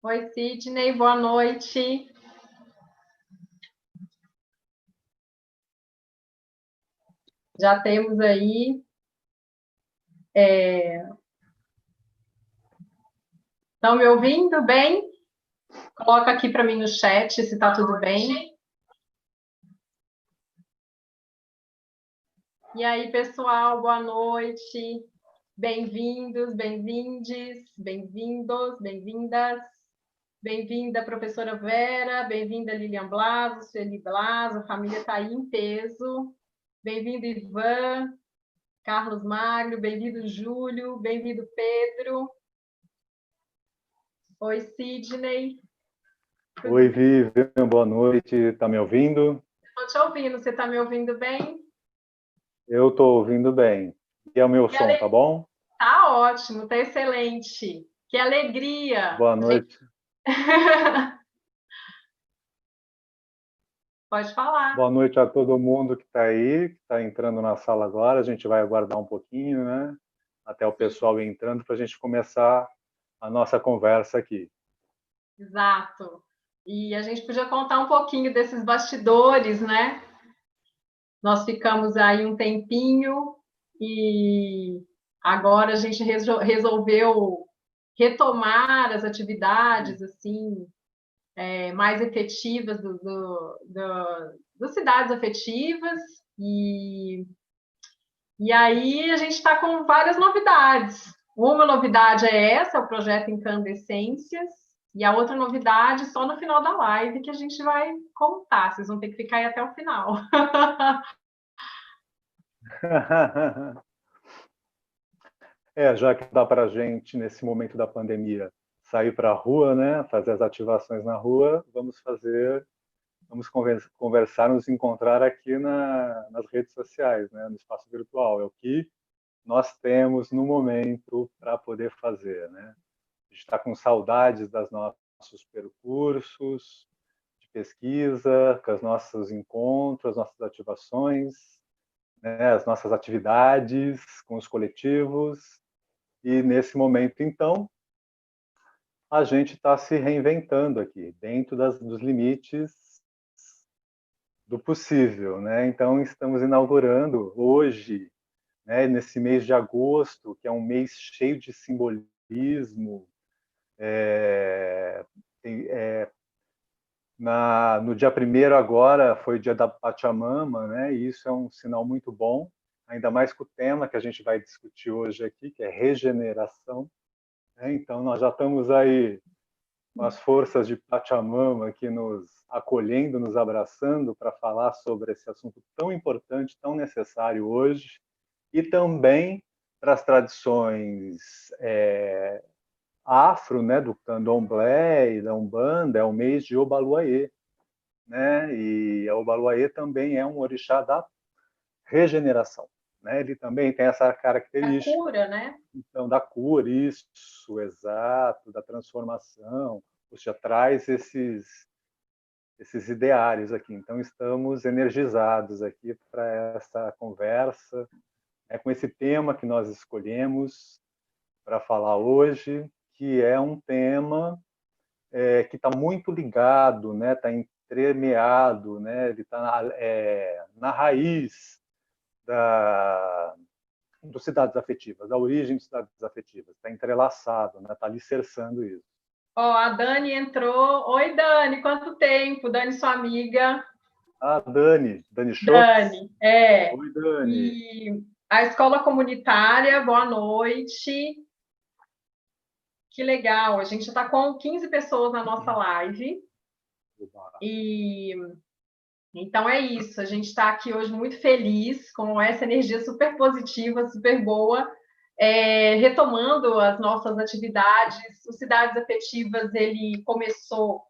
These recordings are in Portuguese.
Oi, Sidney, boa noite. Já temos aí. Estão me ouvindo bem? Coloca aqui para mim no chat se está tudo bem. E aí, pessoal, boa noite. Bem-vindos, bem-vindes, bem-vindos, bem-vindas. Bem-vinda, professora Vera, bem-vinda, Lilian Blaso, Sueli Blaso, a família está aí em peso. Bem-vindo, Ivan, Carlos Magno, bem-vindo, Júlio, bem-vindo, Pedro. Oi, Sidney. Oi, Vivian, boa noite. Está me ouvindo? Estou te ouvindo. Você está me ouvindo bem? Eu estou ouvindo bem. E é o meu som, tá bom? Tá ótimo, tá excelente. Que alegria. Boa noite. Pode falar. Boa noite a todo mundo que está aí, que está entrando na sala agora. A gente vai aguardar um pouquinho, né? Até o pessoal ir entrando para a gente começar a nossa conversa aqui. Exato. E a gente podia contar um pouquinho desses bastidores, né? Nós ficamos aí um tempinho e agora a gente resolveu retomar as atividades assim mais efetivas das cidades afetivas e aí a gente está com várias novidades. Uma novidade é essa, o projeto Incandescências, e a outra novidade só no final da live que a gente vai contar. Vocês vão ter que ficar aí até o final. Já que dá para a gente, nesse momento da pandemia, sair para a rua, né? Fazer as ativações na rua, vamos conversar, nos encontrar aqui nas redes sociais, né, no espaço virtual. É o que nós temos no momento para poder fazer. Né? A gente está com saudades dos nossos percursos de pesquisa, com os nossos encontros, as nossas ativações, né, as nossas atividades com os coletivos. E nesse momento, então, a gente está se reinventando aqui, dentro dos limites do possível, né? Então estamos inaugurando hoje, né, nesse mês de agosto, que é um mês cheio de simbolismo. No dia 1º agora foi o dia da Pachamama, né? E isso é um sinal muito bom, ainda mais com o tema que a gente vai discutir hoje aqui, que é regeneração. Né? Então nós já estamos aí com as forças de Pachamama aqui nos acolhendo, nos abraçando para falar sobre esse assunto tão importante, tão necessário hoje, e também para as tradições afro, né, do candomblé e da Umbanda, é o mês de Obaluayê, né? E a Obaluayê também é um orixá da regeneração, né? Ele também tem essa característica. A cura, né? Então, da cura, isso, exato, da transformação, ou seja, traz esses ideários aqui. Então, estamos energizados aqui para essa conversa, com esse tema que nós escolhemos para falar hoje, que é um tema que está muito ligado, né, está entremeado, né, ele está na raiz dos cidades afetivas, da origem de cidades afetivas, está entrelaçado, né, está alicerçando isso. Ó, a Dani entrou. Oi, Dani, quanto tempo? Dani, sua amiga. Dani Schultz. Dani, Oi, Dani. E a escola comunitária, boa noite. Que legal, a gente está com 15 pessoas na nossa live. E então é isso, a gente está aqui hoje muito feliz, com essa energia super positiva, super boa, retomando as nossas atividades. O Cidades Afetivas, ele começou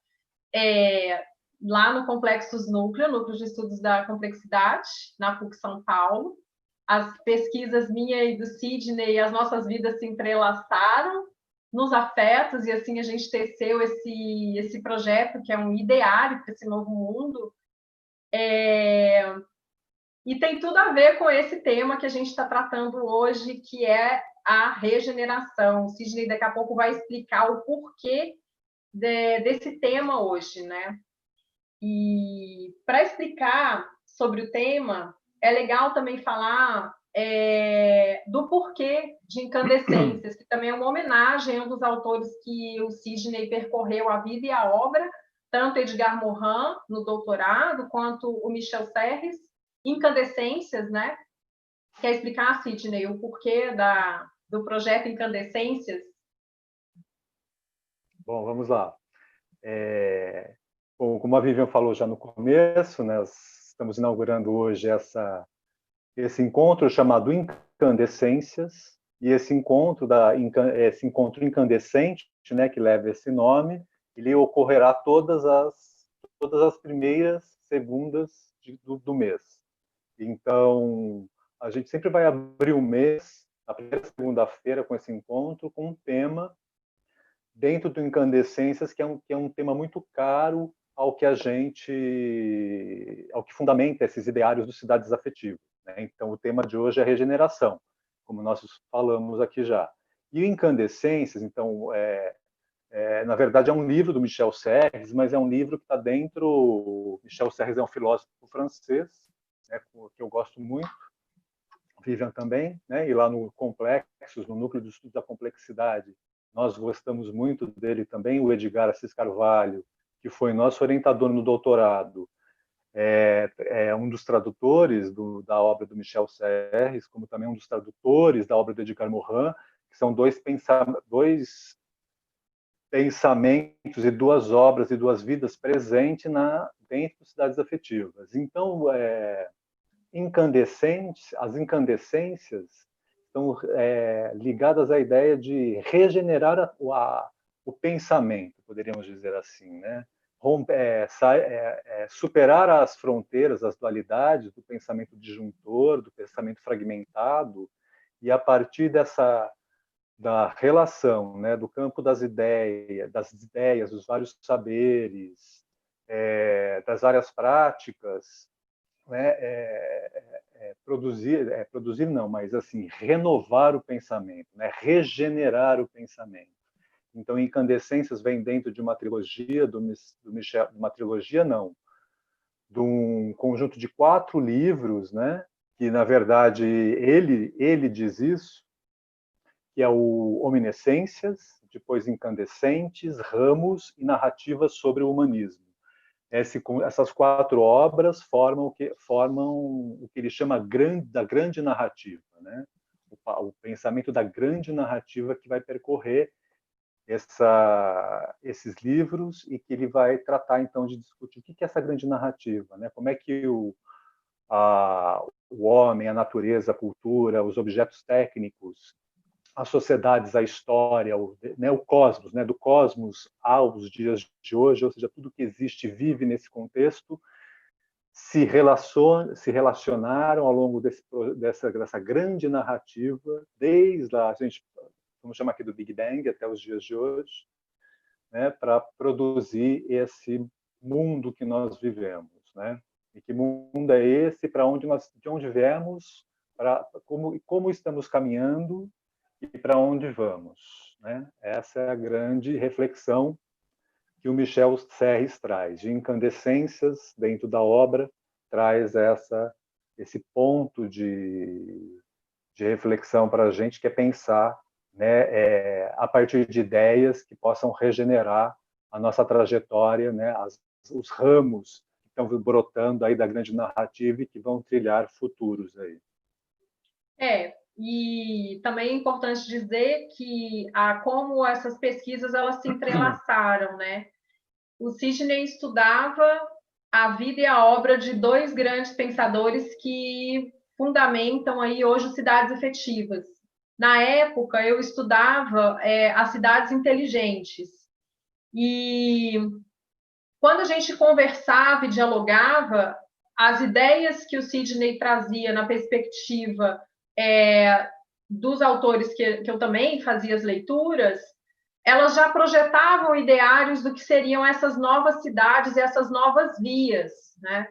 lá no Complexo Núcleo de Estudos da Complexidade, na PUC São Paulo. As pesquisas minha e do Sidney, as nossas vidas se entrelaçaram nos afetos, e assim a gente teceu esse projeto, que é um ideário para esse novo mundo. E tem tudo a ver com esse tema que a gente está tratando hoje, que é a regeneração. O Sidney daqui a pouco vai explicar o porquê desse tema hoje, né? E para explicar sobre o tema, é legal também falar do porquê de Incandescências, que também é uma homenagem a um dos autores que o Sidney percorreu a vida e a obra, tanto Edgar Morin, no doutorado, quanto o Michel Serres, Incandescências, né? Quer explicar, Sidney, o porquê do projeto Incandescências? Bom, vamos lá. Bom, como a Vivian falou já no começo, né, nós estamos inaugurando hoje esse encontro chamado Incandescências, e esse encontro incandescente, né, que leva esse nome, ele ocorrerá todas as primeiras segundas do mês. Então, a gente sempre vai abrir o mês, a primeira segunda-feira, com esse encontro, com um tema dentro do Incandescências, que é um tema muito caro ao que fundamenta esses ideários dos cidades afetivas, né? Então, o tema de hoje é regeneração, como nós falamos aqui já. E o Incandescências, então, na verdade, é um livro do Michel Serres, mas é um livro que está dentro... Michel Serres é um filósofo francês, né, que eu gosto muito, Vivian também, né? E lá no Complexos, no Núcleo de Estudos da Complexidade, nós gostamos muito dele também, o Edgar Assis Carvalho, que foi nosso orientador no doutorado, é um dos tradutores da obra do Michel Serres, como também um dos tradutores da obra do Edgar Morin, que são dois pensamentos e duas obras e duas vidas presentes dentro das cidades afetivas. Então, as incandescências estão ligadas à ideia de regenerar o pensamento, poderíamos dizer assim, né? Superar as fronteiras, as dualidades do pensamento disjuntor, do pensamento fragmentado, e a partir da relação, né, do campo das ideias, dos vários saberes, das várias práticas, né, produzir não, mas assim renovar o pensamento, né, regenerar o pensamento. Então, Incandescências vem dentro de uma trilogia do Michel, uma trilogia não, de um conjunto de 4 livros, né, que na verdade ele diz isso, que é o Omniscências, depois Incandescentes, Ramos e Narrativas sobre o Humanismo. Essas 4 obras formam o que ele chama da grande narrativa, né? O pensamento da grande narrativa que vai percorrer esses livros, e que ele vai tratar então de discutir o que é essa grande narrativa, né? Como é que o homem, a natureza, a cultura, os objetos técnicos, as sociedades, a história, o cosmos, né? Do cosmos aos dias de hoje, ou seja, tudo que existe vive nesse contexto, se relacionaram ao longo dessa grande narrativa, desde a gente, vamos chamar aqui do Big Bang, até os dias de hoje, né? Para produzir esse mundo que nós vivemos, né? E que mundo é esse? De onde viemos? Como estamos caminhando? E para onde vamos, né? Essa é a grande reflexão que o Michel Serres traz. De Incandescências, dentro da obra, traz esse ponto de reflexão para a gente, que é pensar, né, a partir de ideias que possam regenerar a nossa trajetória, né, os ramos que estão brotando aí da grande narrativa e que vão trilhar futuros aí. E também é importante dizer que como essas pesquisas elas se entrelaçaram, né? O Sidney estudava a vida e a obra de 2 grandes pensadores que fundamentam aí hoje cidades efetivas. Na época, eu estudava as cidades inteligentes. E quando a gente conversava e dialogava, as ideias que o Sidney trazia na perspectiva dos autores que eu também fazia as leituras, elas já projetavam ideários do que seriam essas novas cidades e essas novas vias, né?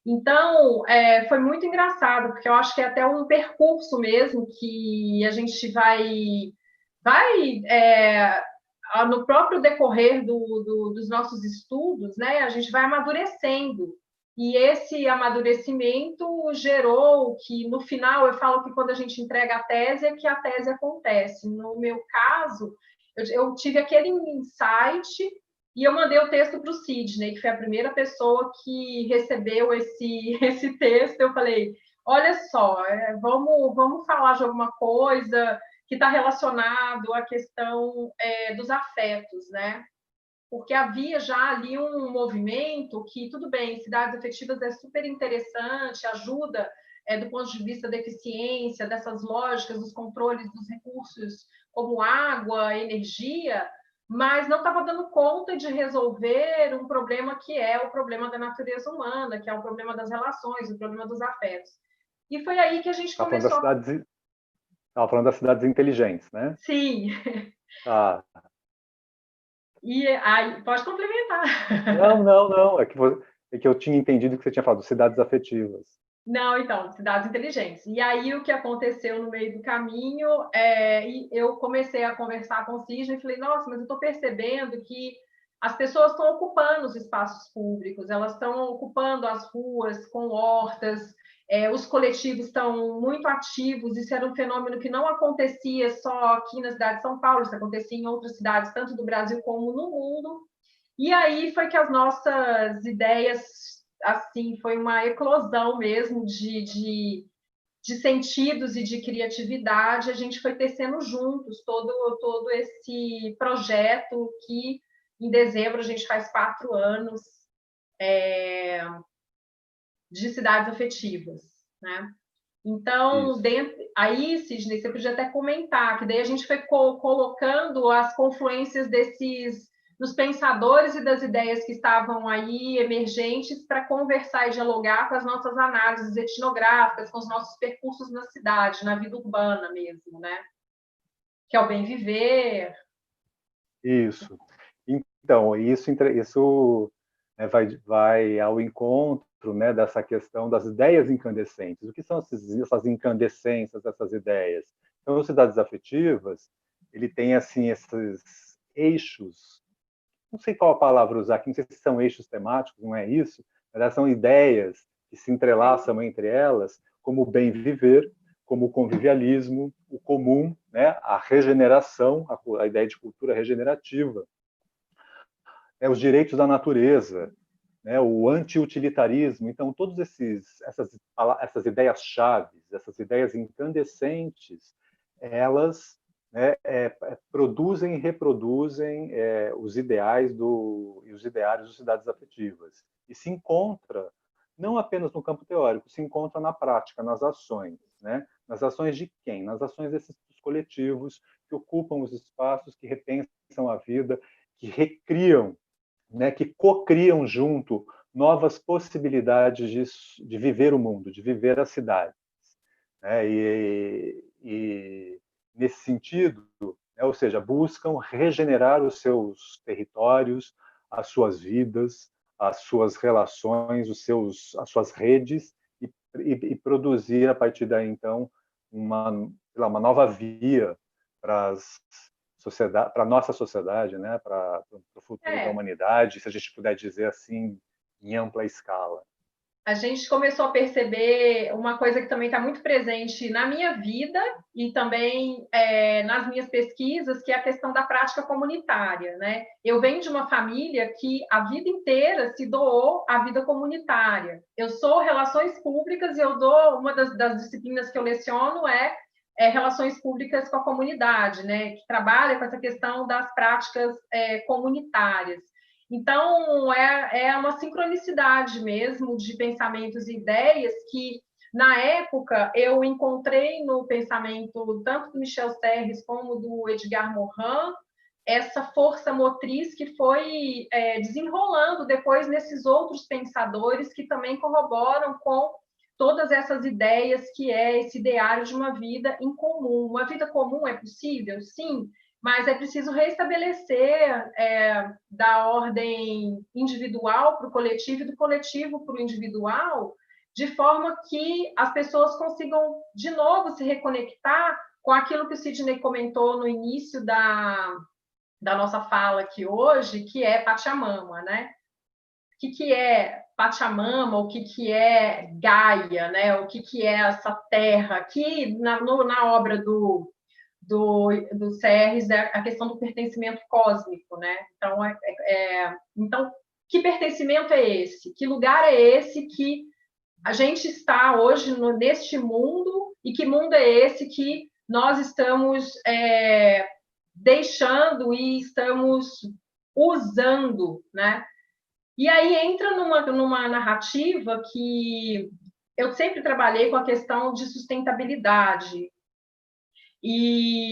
Então, foi muito engraçado, porque eu acho que é até um percurso mesmo que a gente vai no próprio decorrer dos nossos estudos, né, a gente vai amadurecendo. E esse amadurecimento gerou que, no final, eu falo que quando a gente entrega a tese, é que a tese acontece. No meu caso, eu tive aquele insight e eu mandei o texto para o Sidney, que foi a primeira pessoa que recebeu esse texto. Eu falei, olha só, vamos falar de alguma coisa que está relacionado à questão dos afetos, né? Porque havia já ali um movimento que, tudo bem, cidades afetivas é super interessante, ajuda do ponto de vista da eficiência, dessas lógicas, dos controles dos recursos como água, energia, mas não estava dando conta de resolver um problema que é o problema da natureza humana, que é o problema das relações, o problema dos afetos. E foi aí que a gente começou... Estava falando das cidades inteligentes, né? Sim. Ah. E aí, pode complementar. Não. É que eu tinha entendido que você tinha falado cidades afetivas. Não, então, cidades inteligentes. E aí, o que aconteceu no meio do caminho, eu comecei a conversar com o Sidney e falei, nossa, mas eu estou percebendo que as pessoas estão ocupando os espaços públicos, elas estão ocupando as ruas com hortas, os coletivos estão muito ativos, isso era um fenômeno que não acontecia só aqui na cidade de São Paulo, isso acontecia em outras cidades, tanto do Brasil como no mundo. E aí foi que as nossas ideias, assim, foi uma eclosão mesmo de sentidos e de criatividade. A gente foi tecendo juntos todo esse projeto que, em dezembro, a gente faz 4 anos de cidades afetivas, né? Então, aí, Sidney, você podia até comentar, que daí a gente foi colocando as confluências dos pensadores e das ideias que estavam aí emergentes para conversar e dialogar com as nossas análises etnográficas, com os nossos percursos na cidade, na vida urbana mesmo, né? Que é o bem viver. Isso. Então, isso né, vai ao encontro, né, dessa questão das ideias incandescentes. O que são essas incandescências, essas ideias? Então, as cidades afetivas, ele tem assim esses eixos, não sei qual a palavra usar aqui, não sei se são eixos temáticos, não é isso, mas são ideias que se entrelaçam entre elas, como o bem viver, como o convivialismo, o comum, né, a regeneração, a ideia de cultura regenerativa, os direitos da natureza, né, o anti-utilitarismo. Então, todas essas ideias-chave, essas ideias incandescentes, elas produzem e reproduzem os ideais e os ideários das cidades afetivas. E se encontra, não apenas no campo teórico, se encontra na prática, nas ações. Né? Nas ações de quem? Nas ações desses coletivos que ocupam os espaços, que repensam a vida, que recriam, né, que cocriam junto novas possibilidades de viver o mundo, de viver as cidades. Né? E nesse sentido, né, ou seja, buscam regenerar os seus territórios, as suas vidas, as suas relações, as suas redes, e produzir a partir daí, então, uma nova via para a nossa sociedade, né, para o futuro da humanidade, se a gente puder dizer assim, em ampla escala. A gente começou a perceber uma coisa que também está muito presente na minha vida e também nas minhas pesquisas, que é a questão da prática comunitária, né? Eu venho de uma família que a vida inteira se doou à vida comunitária. Eu sou relações públicas e eu dou uma das disciplinas que eu leciono relações públicas com a comunidade, né? Que trabalha com essa questão das práticas comunitárias. Então, é uma sincronicidade mesmo de pensamentos e ideias que, na época, eu encontrei no pensamento tanto do Michel Serres como do Edgar Morin, essa força motriz que foi desenrolando depois nesses outros pensadores que também corroboram com todas essas ideias que é esse ideário de uma vida em comum. Uma vida comum é possível? Sim, mas é preciso restabelecer da ordem individual para o coletivo e do coletivo para o individual, de forma que as pessoas consigam, de novo, se reconectar com aquilo que o Sidney comentou no início da nossa fala aqui hoje, que é Pachamama, né? O que é Pachamama, o que é Gaia, né? O que é essa terra? Aqui, na obra do Serres, é a questão do pertencimento cósmico, né? Então, que pertencimento é esse? Que lugar é esse que a gente está hoje neste mundo, e que mundo é esse que nós estamos deixando e estamos usando, né? E aí entra numa narrativa que eu sempre trabalhei com a questão de sustentabilidade,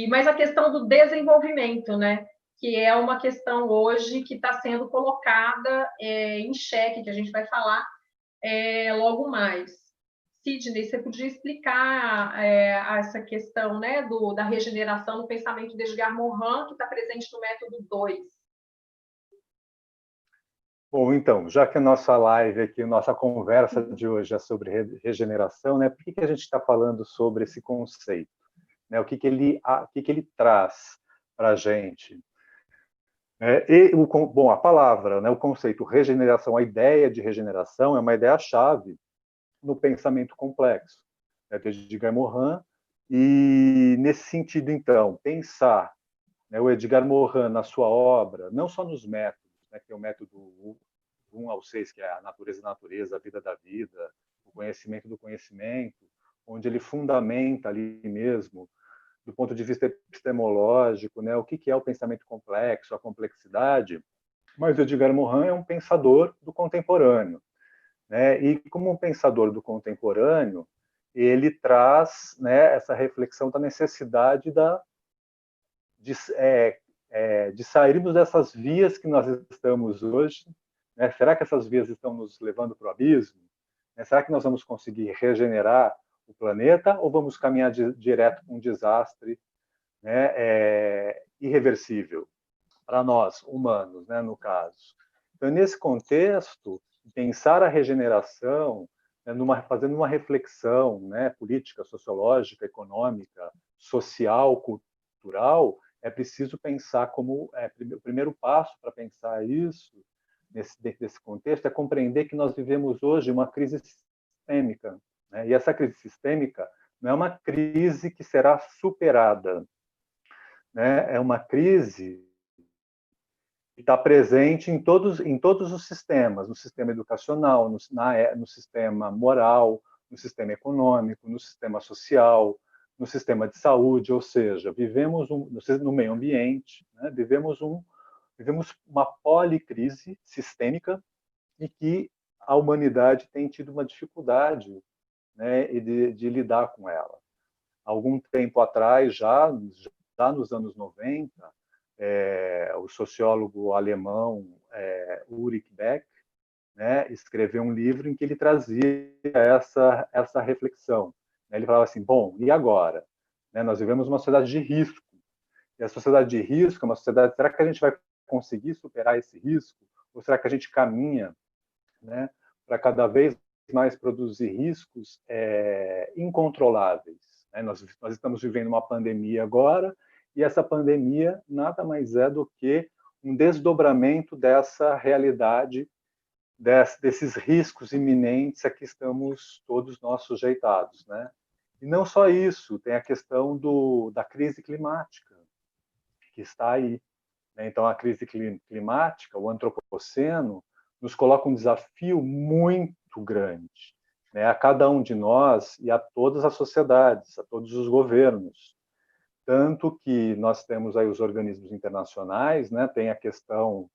mas a questão do desenvolvimento, né? Que é uma questão hoje que está sendo colocada em xeque, que a gente vai falar logo mais. Sidney, você podia explicar essa questão, né, da regeneração no pensamento de Edgar Morin, que está presente no método 2. Bom, então, já que a nossa live aqui, a nossa conversa de hoje é sobre regeneração, né, por que a gente está falando sobre esse conceito? Né, o que ele traz para a gente? Bom, a palavra, né, o conceito regeneração, a ideia de regeneração é uma ideia-chave no pensamento complexo, né, de Edgar Morin, e nesse sentido, então, pensar, né, o Edgar Morin na sua obra, não só nos métodos, né, que é o método 1 ao 6, que é a natureza, a vida da vida, o conhecimento do conhecimento, onde ele fundamenta ali mesmo, do ponto de vista epistemológico, né, o que é o pensamento complexo, a complexidade, mas o Edgar Morin é um pensador do contemporâneo. Né, e como um pensador do contemporâneo, ele traz, né, essa reflexão da necessidade de sairmos dessas vias que nós estamos hoje. Né? Será que essas vias estão nos levando para o abismo? Né? Será que nós vamos conseguir regenerar o planeta ou vamos caminhar direto para um desastre, né, irreversível para nós, humanos, né, no caso? Então, nesse contexto, pensar a regeneração, né, fazendo uma reflexão, né, política, sociológica, econômica, social, cultural, é preciso pensar como o primeiro passo para pensar isso nesse contexto é compreender que nós vivemos hoje uma crise sistêmica, né? E essa crise sistêmica não é uma crise que será superada, né? É uma crise que está presente em todos os sistemas, no sistema educacional, no sistema moral, no sistema econômico, no sistema social, no sistema de saúde, ou seja, vivemos no meio ambiente, né? vivemos uma policrise sistêmica e que a humanidade tem tido uma dificuldade, né, de lidar com ela. Algum tempo atrás, já nos anos 90, o sociólogo alemão Ulrich Beck, né, escreveu um livro em que ele trazia essa reflexão. Ele falava assim, bom, e agora? Né, nós vivemos uma sociedade de risco. E a sociedade de risco é uma sociedade, será que a gente vai conseguir superar esse risco? Ou será que a gente caminha, né, para cada vez mais produzir riscos incontroláveis? Né? Nós estamos vivendo uma pandemia agora, e essa pandemia nada mais é do que um desdobramento dessa realidade, desses riscos iminentes a que estamos todos nós sujeitados. Né? E não só isso, tem a questão da crise climática, que está aí. Então, a crise climática, o antropoceno, nos coloca um desafio muito grande, né, a cada um de nós e a todas as sociedades, a todos os governos. Tanto que nós temos aí os organismos internacionais, né, tem a questão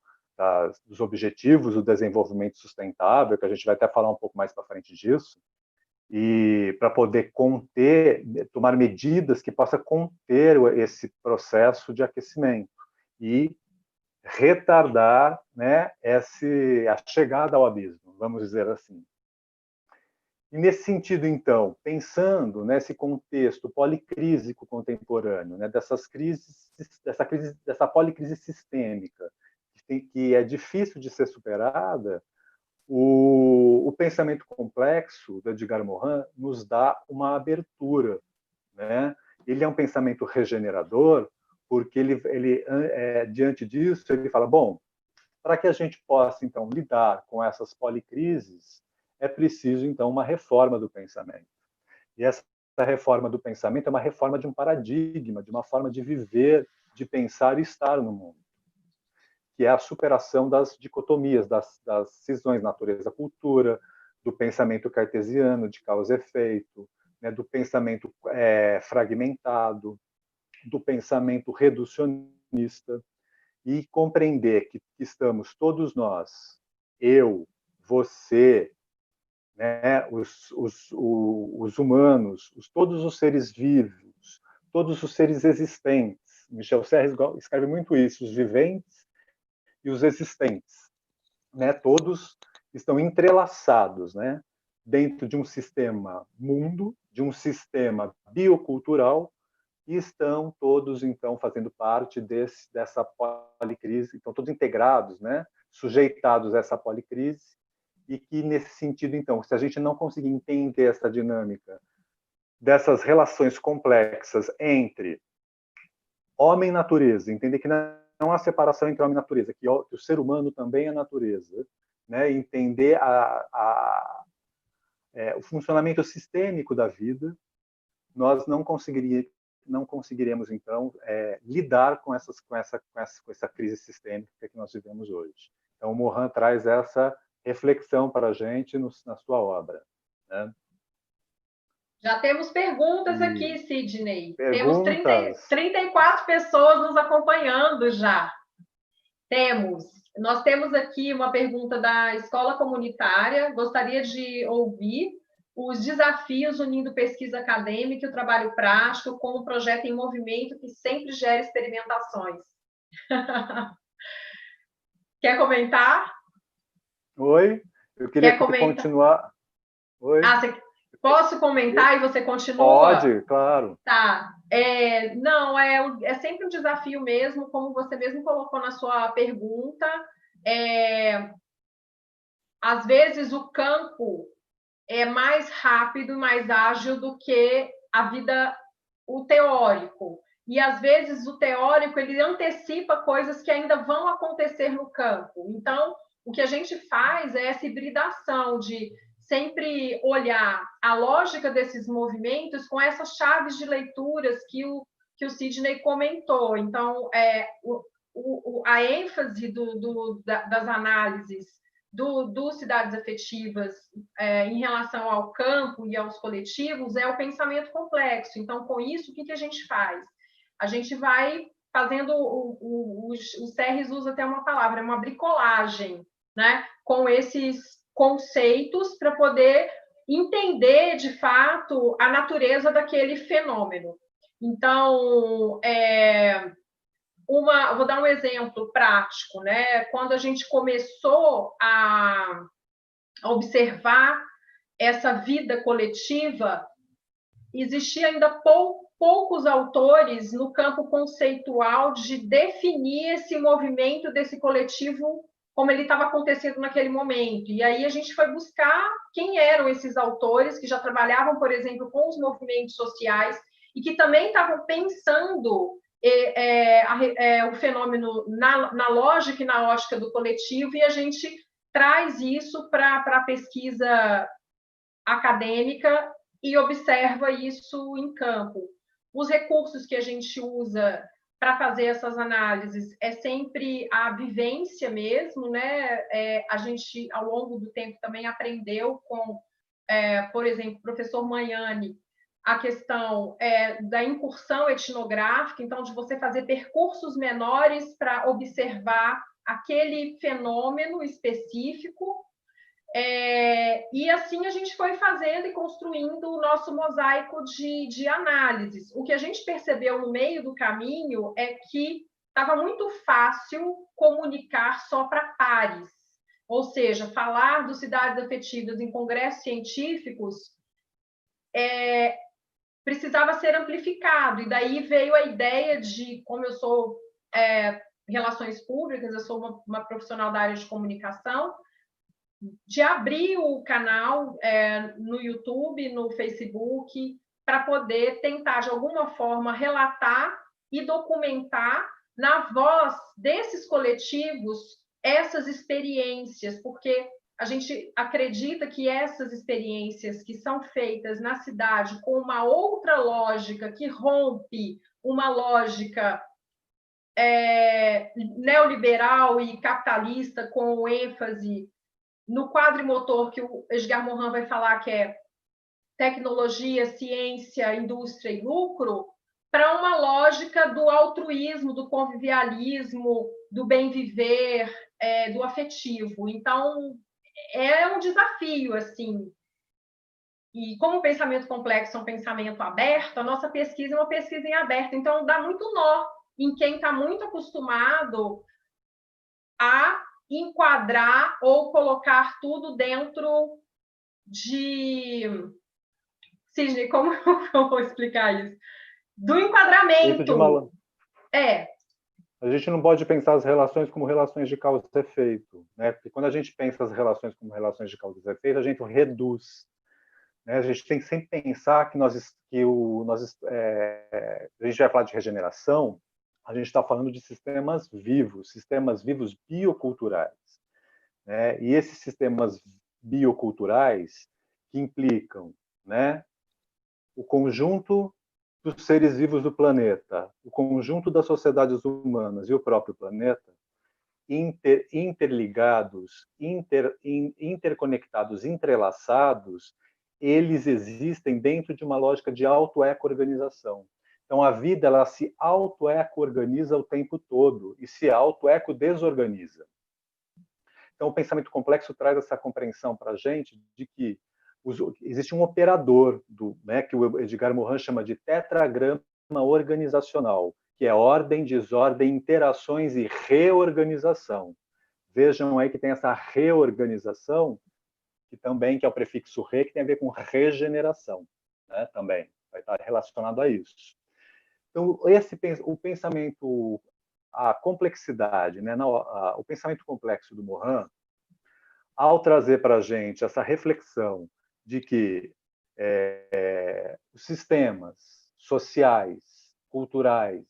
dos objetivos do desenvolvimento sustentável, que a gente vai até falar um pouco mais para frente disso, e para poder tomar medidas que possam conter esse processo de aquecimento e retardar, né, a chegada ao abismo, vamos dizer assim. E nesse sentido, então, pensando nesse contexto policrísico contemporâneo, né, dessa policrise sistêmica, que é difícil de ser superada, o pensamento complexo de Edgar Morin nos dá uma abertura. Né? Ele é um pensamento regenerador, porque diante disso, ele fala, bom, para que a gente possa, então, lidar com essas policrises, é preciso, então, uma reforma do pensamento. E essa reforma do pensamento é uma reforma de um paradigma, de uma forma de viver, de pensar e estar no mundo, que é a superação das dicotomias, das cisões natureza-cultura, do pensamento cartesiano, de causa e efeito, né, do pensamento fragmentado, do pensamento reducionista, e compreender que estamos todos nós, eu, você, né, os humanos, todos os seres vivos, todos os seres existentes. Michel Serres escreve muito isso, os viventes e os existentes, né? Todos estão entrelaçados, né? Dentro de um sistema mundo, de um sistema biocultural, e estão todos, então, fazendo parte dessa policrise, estão todos integrados, né? Sujeitados a essa policrise, e que, nesse sentido, então, se a gente não conseguir entender essa dinâmica dessas relações complexas entre homem e natureza, entender que não há separação entre homem e natureza, que o ser humano também é natureza, né? Entender o funcionamento sistêmico da vida, nós não conseguiremos, então, lidar com essa crise sistêmica que nós vivemos hoje. Então, o Morin traz essa reflexão para a gente na sua obra, né? Já temos perguntas aqui, Sidney. Perguntas? Temos 34 pessoas nos acompanhando já. Nós temos aqui uma pergunta da Escola Comunitária. Gostaria de ouvir os desafios unindo pesquisa acadêmica e o trabalho prático com um projeto em movimento que sempre gera experimentações. Quer comentar? Oi, eu queria continuar. Oi. Posso comentar e você continua? Pode, claro. Tá. Não, é sempre um desafio mesmo, como você mesmo colocou na sua pergunta. Às vezes o campo é mais rápido, mais ágil do que a vida, o teórico. E às vezes o teórico ele antecipa coisas que ainda vão acontecer no campo. Então, o que a gente faz é essa hibridação de sempre olhar a lógica desses movimentos com essas chaves de leituras que o Sidney comentou. Então, a ênfase das análises do Cidades Afetivas em relação ao campo e aos coletivos é o pensamento complexo. Então, com isso, o que a gente faz? A gente vai fazendo, o Serres usa até uma palavra, uma bricolagem, né? Com esses conceitos para poder entender, de fato, a natureza daquele fenômeno. Então, vou dar um exemplo prático, né? Quando a gente começou a observar essa vida coletiva, existia ainda poucos autores no campo conceitual de definir esse movimento desse coletivo como ele estava acontecendo naquele momento. E aí a gente foi buscar quem eram esses autores que já trabalhavam, por exemplo, com os movimentos sociais e que também estavam pensando o fenômeno na lógica e na ótica do coletivo, e a gente traz isso para a pesquisa acadêmica e observa isso em campo. Os recursos que a gente usa para fazer essas análises é sempre a vivência mesmo, né? A gente, ao longo do tempo, também aprendeu com, por exemplo, o professor Magnani, a questão da incursão etnográfica, então, de você fazer percursos menores para observar aquele fenômeno específico. E assim a gente foi fazendo e construindo o nosso mosaico de análises. O que a gente percebeu no meio do caminho é que estava muito fácil comunicar só para pares, ou seja, falar dos cidades afetivas em congressos científicos precisava ser amplificado, e daí veio a ideia de, como eu sou relações públicas, eu sou uma profissional da área de comunicação, de abrir o canal no YouTube, no Facebook, para poder tentar, de alguma forma, relatar e documentar na voz desses coletivos essas experiências, porque a gente acredita que essas experiências que são feitas na cidade com uma outra lógica que rompe uma lógica neoliberal e capitalista, com ênfase no quadrimotor que o Edgar Morin vai falar, que é tecnologia, ciência, indústria e lucro, para uma lógica do altruísmo, do convivialismo, do bem viver, do afetivo. Então, é um desafio, assim. E como o pensamento complexo é um pensamento aberto, a nossa pesquisa é uma pesquisa em aberto. Então, dá muito nó em quem está muito acostumado a enquadrar ou colocar tudo dentro de... Sidney, como eu vou explicar isso? Do enquadramento. A gente não pode pensar as relações como relações de causa e efeito, né? Porque quando a gente pensa as relações como relações de causa e efeito, a gente reduz, né? A gente tem que sempre pensar que a gente vai falar de regeneração, a gente está falando de sistemas vivos bioculturais, né? E esses sistemas bioculturais que implicam, né, o conjunto dos seres vivos do planeta, o conjunto das sociedades humanas e o próprio planeta, interligados, interconectados, entrelaçados, eles existem dentro de uma lógica de auto-eco-organização. Então, a vida ela se auto-eco-organiza o tempo todo e se auto-eco-desorganiza. Então, o pensamento complexo traz essa compreensão para a gente de que existe um operador, né, que o Edgar Morin chama de tetragrama organizacional, que é ordem, desordem, interações e reorganização. Vejam aí que tem essa reorganização, que é o prefixo re, que tem a ver com regeneração, né, também vai estar relacionado a isso. Então, o pensamento, a complexidade, né, o pensamento complexo do Morin, ao trazer para a gente essa reflexão de que os sistemas sociais, culturais,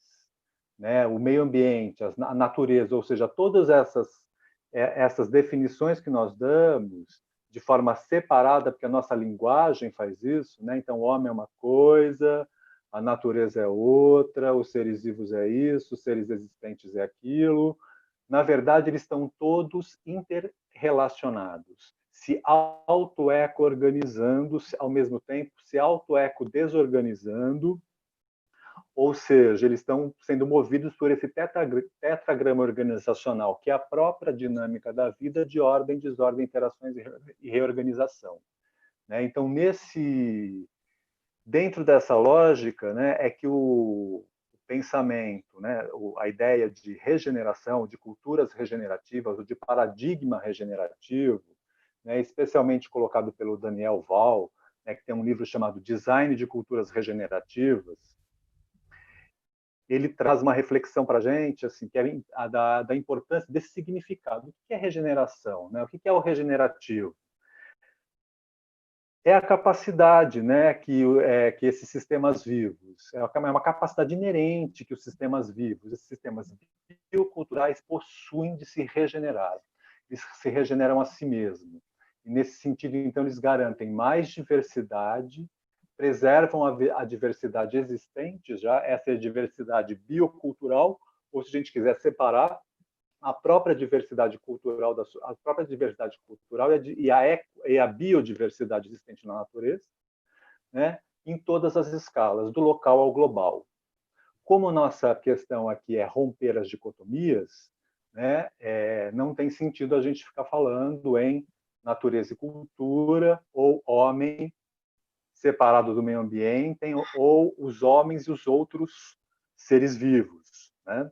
né, o meio ambiente, a natureza, ou seja, todas essas definições que nós damos de forma separada, porque a nossa linguagem faz isso, né? Então, o homem é uma coisa, a natureza é outra, os seres vivos é isso, os seres existentes é aquilo. Na verdade, eles estão todos interrelacionados, se auto-eco-organizando, ao mesmo tempo se auto-eco-desorganizando, ou seja, eles estão sendo movidos por esse tetragrama organizacional, que é a própria dinâmica da vida de ordem, desordem, interações e reorganização. Então, dentro dessa lógica, né, é que o pensamento, né, a ideia de regeneração, de culturas regenerativas, ou de paradigma regenerativo, né, especialmente colocado pelo Daniel Val, né, que tem um livro chamado Design de Culturas Regenerativas, ele traz uma reflexão para a gente, assim, que é da importância desse significado. O que é regeneração, né? O que é o regenerativo? É a capacidade, né, que esses sistemas vivos, é uma capacidade inerente que os sistemas vivos, esses sistemas bioculturais possuem de se regenerar. Eles se regeneram a si mesmos. E nesse sentido, então, eles garantem mais diversidade, preservam a diversidade existente, já essa é a diversidade biocultural, ou se a gente quiser separar, a própria diversidade cultural, e a biodiversidade existente na natureza, né, em todas as escalas, do local ao global. Como nossa questão aqui é romper as dicotomias, né, não tem sentido a gente ficar falando em natureza e cultura, ou homem separado do meio ambiente, ou os homens e os outros seres vivos, né?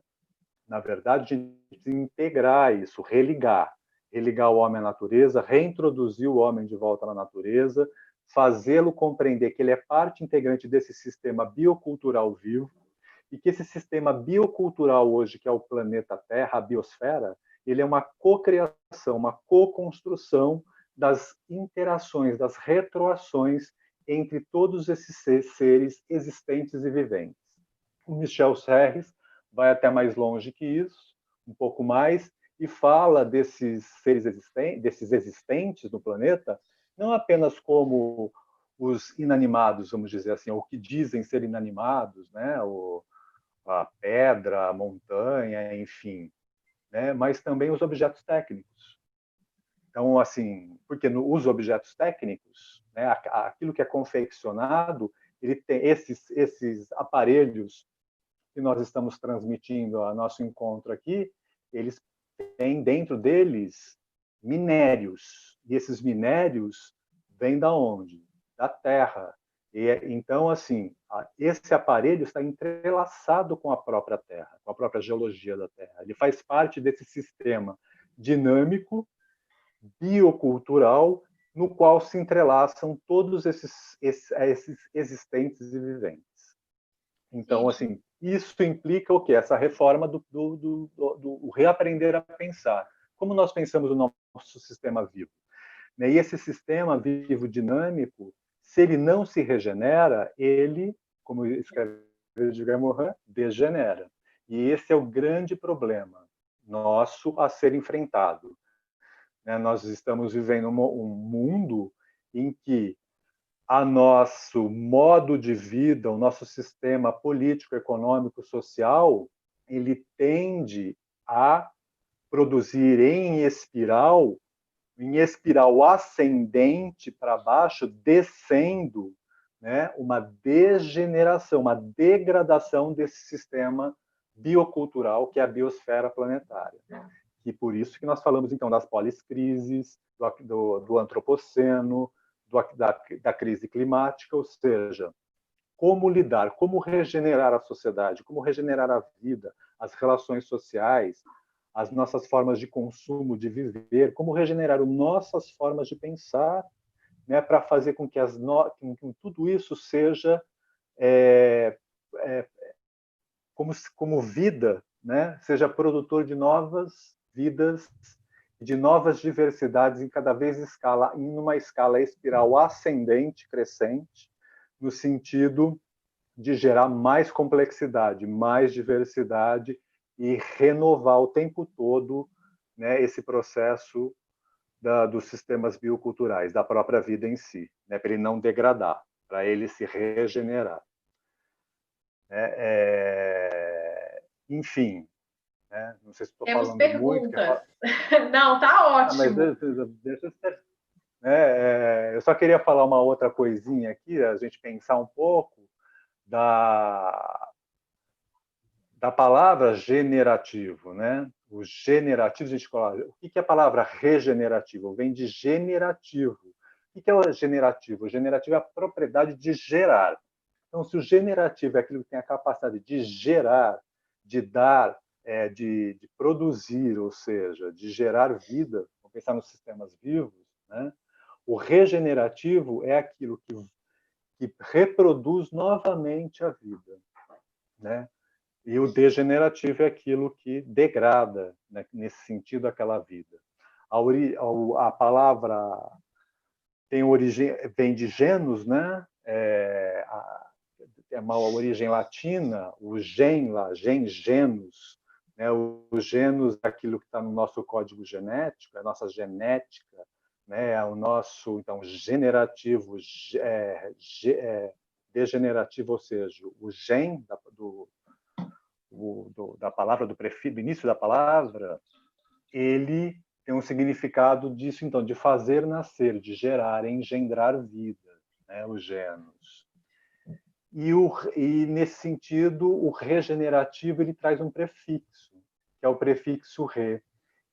Na verdade, a gente precisa integrar isso, religar o homem à natureza, reintroduzir o homem de volta na natureza, fazê-lo compreender que ele é parte integrante desse sistema biocultural vivo e que esse sistema biocultural hoje, que é o planeta Terra, a biosfera, ele é uma cocriação, uma co-construção das interações, das retroações entre todos esses seres existentes e viventes. O Michel Serres vai até mais longe que isso, um pouco mais, e fala desses seres existentes no planeta, não apenas como os inanimados, vamos dizer assim, ou que dizem ser inanimados, né? A pedra, a montanha, enfim, né? Mas também os objetos técnicos. Então, assim, porque os objetos técnicos, né, aquilo que é confeccionado, ele tem esses aparelhos que nós estamos transmitindo a nosso encontro aqui, eles têm dentro deles minérios. E esses minérios vêm da onde? Da Terra. E, então, assim, esse aparelho está entrelaçado com a própria Terra, com a própria geologia da Terra. Ele faz parte desse sistema dinâmico, biocultural, no qual se entrelaçam todos esses existentes e viventes. Então, assim, isso implica o quê? Essa reforma do reaprender a pensar. Como nós pensamos o nosso sistema vivo? E esse sistema vivo dinâmico, se ele não se regenera, ele, como escreve Edgar Morin, degenera. E esse é o grande problema nosso a ser enfrentado. Nós estamos vivendo um mundo em que a nosso modo de vida, o nosso sistema político, econômico, social, ele tende a produzir em espiral ascendente para baixo, descendo, né, uma degeneração, uma degradação desse sistema biocultural que é a biosfera planetária. E por isso que nós falamos, então, das poliscrises, do antropoceno, da crise climática, ou seja, como lidar, como regenerar a sociedade, como regenerar a vida, as relações sociais, as nossas formas de consumo, de viver, como regenerar as nossas formas de pensar, né, para fazer com que tudo isso seja como vida, né, seja produtor de novas vidas, de novas diversidades em numa escala espiral ascendente, crescente, no sentido de gerar mais complexidade, mais diversidade e renovar o tempo todo, né, esse processo dos sistemas bioculturais, da própria vida em si, né, para ele não degradar, para ele se regenerar. Enfim, né? Não sei se estou Temos falando muito. perguntas. Não, tá Mas ótimo. deixa eu só queria falar uma outra coisinha aqui, a gente pensar um pouco da palavra generativo, né? O generativo, a gente fala, o que é a palavra regenerativo? Vem de generativo. O que é o generativo? O generativo é a propriedade de gerar. Então, se o generativo é aquilo que tem a capacidade de gerar, de dar, de produzir, ou seja, de gerar vida, vamos pensar nos sistemas vivos, né? O regenerativo é aquilo que reproduz novamente a vida, né? E o degenerativo é aquilo que degrada, né, nesse sentido, aquela vida. A palavra vem de genus, né? É uma origem latina, o gen lá, genus, né? O genus é aquilo que está no nosso código genético, é a nossa genética, né? É o nosso, então, generativo, degenerativo, ou seja, o gen da palavra, do prefixo, do início da palavra, ele tem um significado disso, então, de fazer nascer, de gerar, engendrar vida, né? Os genos. E nesse sentido, o regenerativo ele traz um prefixo, que é o prefixo re.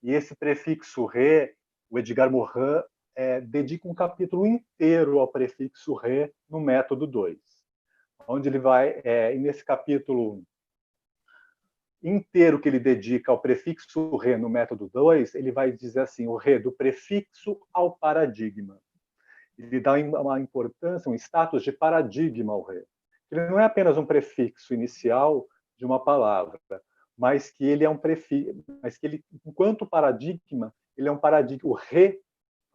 E esse prefixo re, o Edgar Morin dedica um capítulo inteiro ao prefixo re no método 2, onde ele vai, e nesse capítulo inteiro que ele dedica ao prefixo re no método 2, ele vai dizer assim, o re do prefixo ao paradigma. Ele dá uma importância, um status de paradigma ao re. Ele não é apenas um prefixo inicial de uma palavra, mas que ele é um prefixo, mas que ele, enquanto paradigma, ele é um paradigma,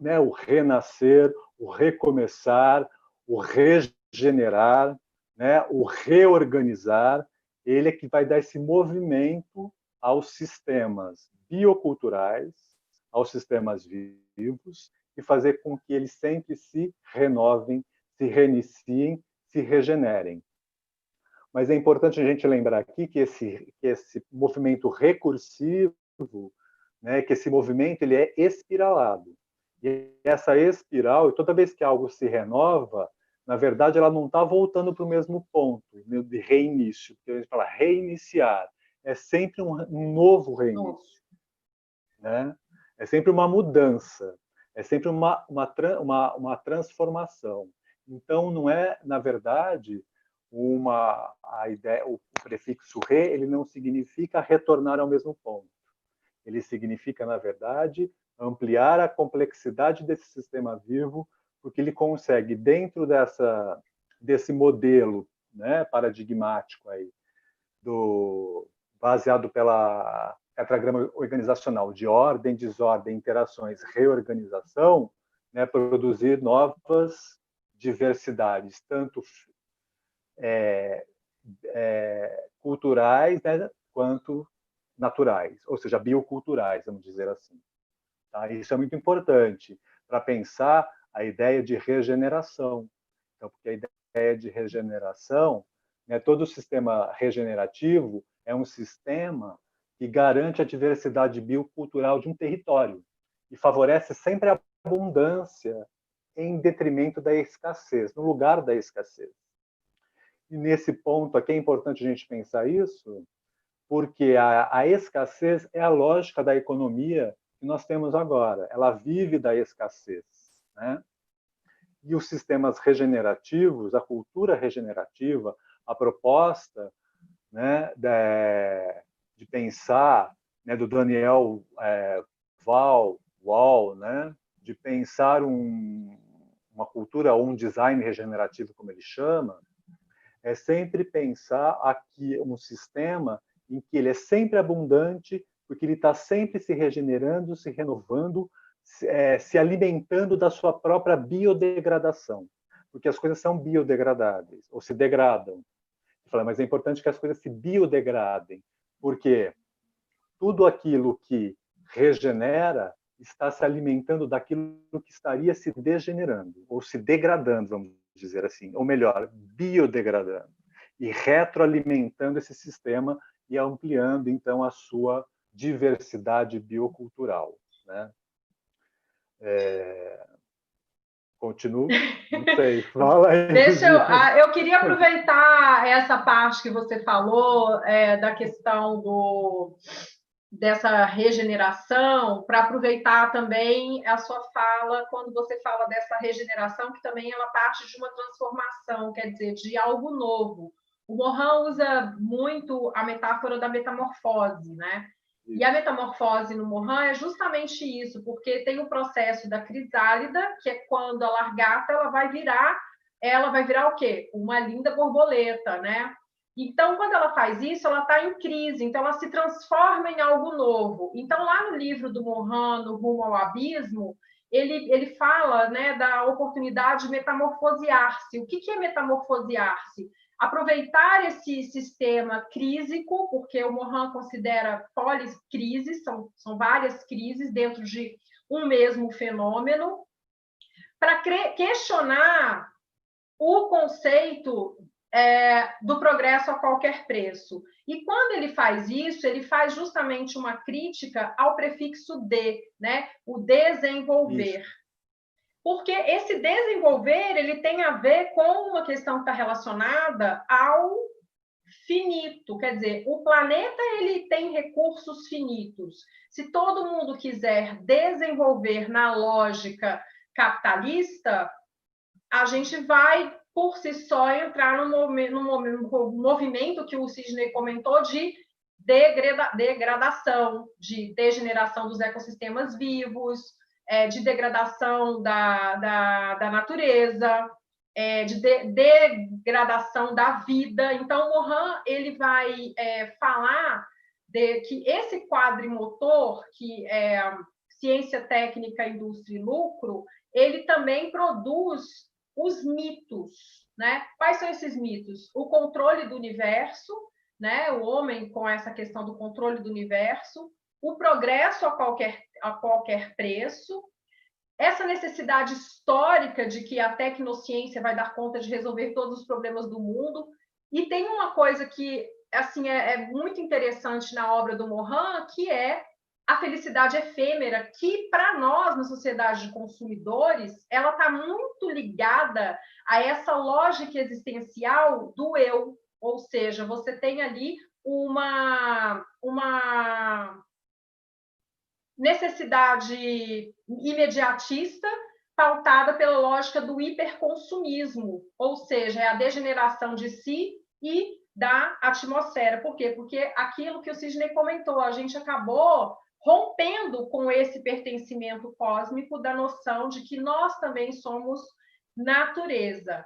né, o renascer, o recomeçar, o regenerar, né, o reorganizar, ele é que vai dar esse movimento aos sistemas bioculturais, aos sistemas vivos, e fazer com que eles sempre se renovem, se reiniciem, se regenerem. Mas é importante a gente lembrar aqui que esse movimento recursivo, né, que esse movimento ele é espiralado. E essa espiral, toda vez que algo se renova, na verdade, ela não está voltando para o mesmo ponto de reinício, que a gente fala reiniciar. É sempre um novo reinício, né? É sempre uma mudança, é sempre uma transformação. Então, não é, na verdade, a ideia, o prefixo re, ele não significa retornar ao mesmo ponto. Ele significa, na verdade, ampliar a complexidade desse sistema vivo, porque ele consegue, dentro desse modelo, né, paradigmático aí, baseado pela tetragrama organizacional de ordem, desordem, interações, reorganização, né, produzir novas diversidades, tanto culturais, né, quanto naturais, ou seja, bioculturais, vamos dizer assim. Tá? Isso é muito importante para pensar a ideia de regeneração. Então, porque a ideia de regeneração, né, todo o sistema regenerativo é um sistema que garante a diversidade biocultural de um território e favorece sempre a abundância em detrimento da escassez, no lugar da escassez. E nesse ponto aqui é importante a gente pensar isso, porque a escassez é a lógica da economia que nós temos agora. Ela vive da escassez, né? E os sistemas regenerativos, a cultura regenerativa, a proposta, né, de pensar, né, do Daniel Wall, né, de pensar uma cultura ou um design regenerativo, como ele chama, é sempre pensar aqui um sistema em que ele é sempre abundante, porque ele está sempre se regenerando, se renovando, se alimentando da sua própria biodegradação, porque as coisas são biodegradáveis, ou se degradam. Mas é importante que as coisas se biodegradem, porque tudo aquilo que regenera está se alimentando daquilo que estaria se degenerando, ou se degradando, vamos dizer assim, ou melhor, biodegradando, e retroalimentando esse sistema e ampliando, então, a sua diversidade biocultural. Né? Continuo? Não sei, fala aí. Eu queria aproveitar essa parte que você falou, da questão dessa regeneração, para aproveitar também a sua fala, quando você fala dessa regeneração, que também ela parte de uma transformação, quer dizer, de algo novo. O Morin usa muito a metáfora da metamorfose, né? E a metamorfose no Morin é justamente isso, porque tem o processo da crisálida, que é quando a largata ela vai virar o quê? Uma linda borboleta, né? Então, quando ela faz isso, ela está em crise, então ela se transforma em algo novo. Então, lá no livro do Morin, No Rumo ao Abismo, ele fala, né, da oportunidade de metamorfosear-se. O que é metamorfosear-se? Aproveitar esse sistema crísico, porque o Morin considera policrises, são várias crises dentro de um mesmo fenômeno, para questionar o conceito do progresso a qualquer preço. E quando ele faz isso, ele faz justamente uma crítica ao prefixo de, né? O desenvolver. Isso. Porque esse desenvolver ele tem a ver com uma questão que está relacionada ao finito, quer dizer, o planeta ele tem recursos finitos. Se todo mundo quiser desenvolver na lógica capitalista, a gente vai por si só entrar no movimento que o Sidney comentou de degradação, de degeneração dos ecossistemas vivos, de degradação da natureza, de degradação da vida. Então, o Morin ele vai falar que esse quadrimotor, que é ciência, técnica, indústria e lucro, ele também produz os mitos, né? Quais são esses mitos? O controle do universo, né? O homem com essa questão do controle do universo, o progresso a qualquer preço, essa necessidade histórica de que a tecnociência vai dar conta de resolver todos os problemas do mundo. E tem uma coisa que assim é muito interessante na obra do Morin, que é a felicidade efêmera, que para nós, na sociedade de consumidores, ela está muito ligada a essa lógica existencial do eu. Ou seja, você tem ali uma necessidade imediatista pautada pela lógica do hiperconsumismo, ou seja, é a degeneração de si e da atmosfera. Por quê? Porque aquilo que o Sidney comentou, a gente acabou rompendo com esse pertencimento cósmico da noção de que nós também somos natureza.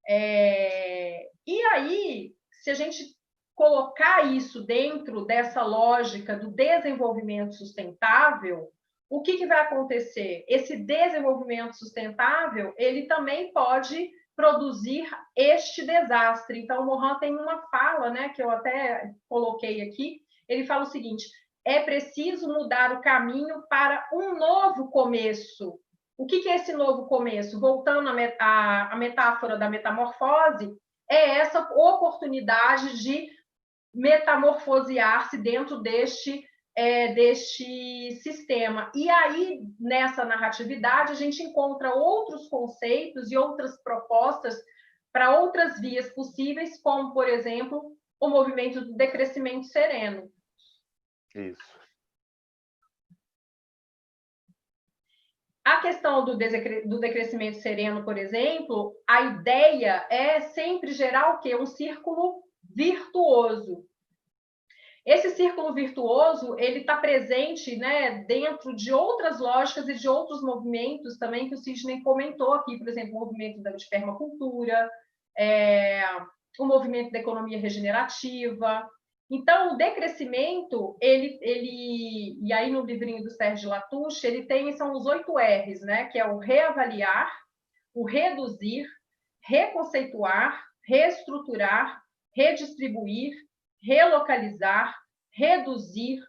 E aí, se a gente colocar isso dentro dessa lógica do desenvolvimento sustentável, o que vai acontecer? Esse desenvolvimento sustentável, ele também pode produzir este desastre. Então, o Morin tem uma fala, né, que eu até coloquei aqui, ele fala o seguinte: é preciso mudar o caminho para um novo começo. O que é esse novo começo? Voltando à metáfora da metamorfose, é essa oportunidade de metamorfosear-se dentro deste sistema. E aí, nessa narratividade, a gente encontra outros conceitos e outras propostas para outras vias possíveis, como, por exemplo, o movimento do decrescimento sereno. Isso. A questão do decrescimento sereno, por exemplo, a ideia é sempre gerar o quê? Um círculo virtuoso. Esse círculo virtuoso, ele está presente, né, dentro de outras lógicas e de outros movimentos também que o Sidney comentou aqui, por exemplo, o movimento de permacultura, o movimento da economia regenerativa. Então, o decrescimento, e aí no livrinho do Sérgio Latouche, são os 8 R's, né, que é o reavaliar, o reduzir, reconceituar, reestruturar, redistribuir, relocalizar, reduzir,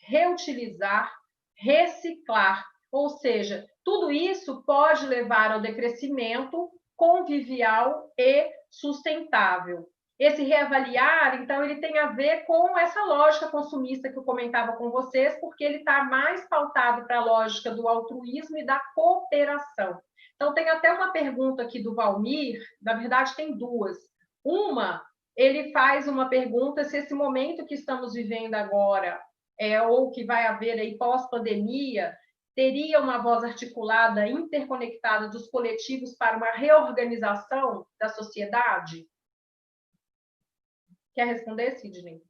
reutilizar, reciclar. Ou seja, tudo isso pode levar ao decrescimento convivial e sustentável. Esse reavaliar, então, ele tem a ver com essa lógica consumista que eu comentava com vocês, porque ele está mais pautado para a lógica do altruísmo e da cooperação. Então, tem até uma pergunta aqui do Valmir, na verdade, tem duas. Uma, ele faz uma pergunta se esse momento que estamos vivendo agora, ou que vai haver aí pós-pandemia, teria uma voz articulada, interconectada dos coletivos para uma reorganização da sociedade? Quer responder, Sidney?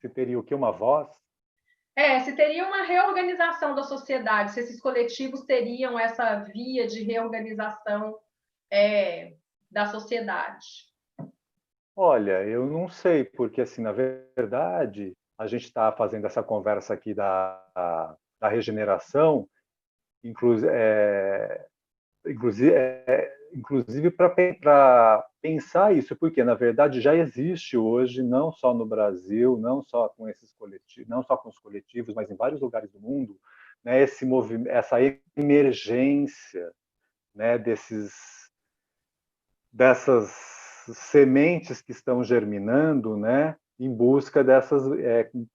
Se teria o quê? Uma voz? Se teria uma reorganização da sociedade, se esses coletivos teriam essa via de reorganização da sociedade. Olha, eu não sei, porque, assim, na verdade, a gente está fazendo essa conversa aqui da regeneração, inclusive para pensar isso, porque, na verdade, já existe hoje, não só no Brasil, não só com esses coletivos, não só com os coletivos, mas em vários lugares do mundo, né, essa emergência, né, dessas sementes que estão germinando, né, em busca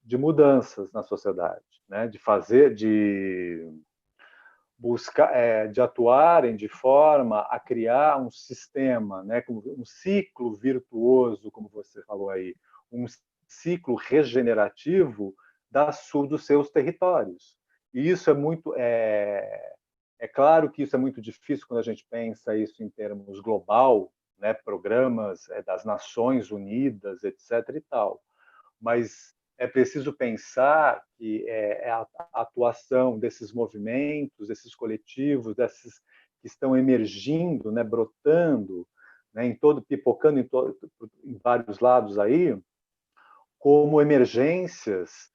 de mudanças na sociedade, né, de buscar, de atuarem de forma a criar um sistema, né, um ciclo virtuoso, como você falou aí, um ciclo regenerativo dos seus territórios. E isso é claro que isso é muito difícil quando a gente pensa isso em termos global, né, programas das Nações Unidas, etc. e tal. Mas é preciso pensar que a atuação desses movimentos, desses coletivos, desses que estão emergindo, né, brotando, né, pipocando em vários lados aí, como emergências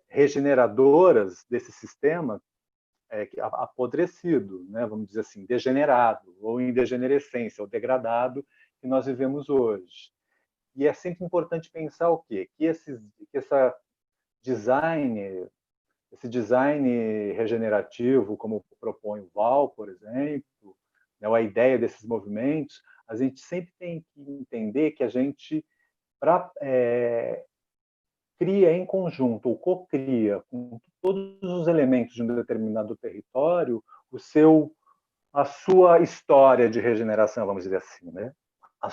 regeneradoras desse sistema apodrecido, né, vamos dizer assim, degenerado, ou em degenerescência, ou degradado, que nós vivemos hoje. E é sempre importante pensar o quê? Que esse design regenerativo, como propõe o Val, por exemplo, né, a ideia desses movimentos, a gente sempre tem que entender que a gente cria em conjunto, ou co-cria com todos os elementos de um determinado território a sua história de regeneração, vamos dizer assim, né? A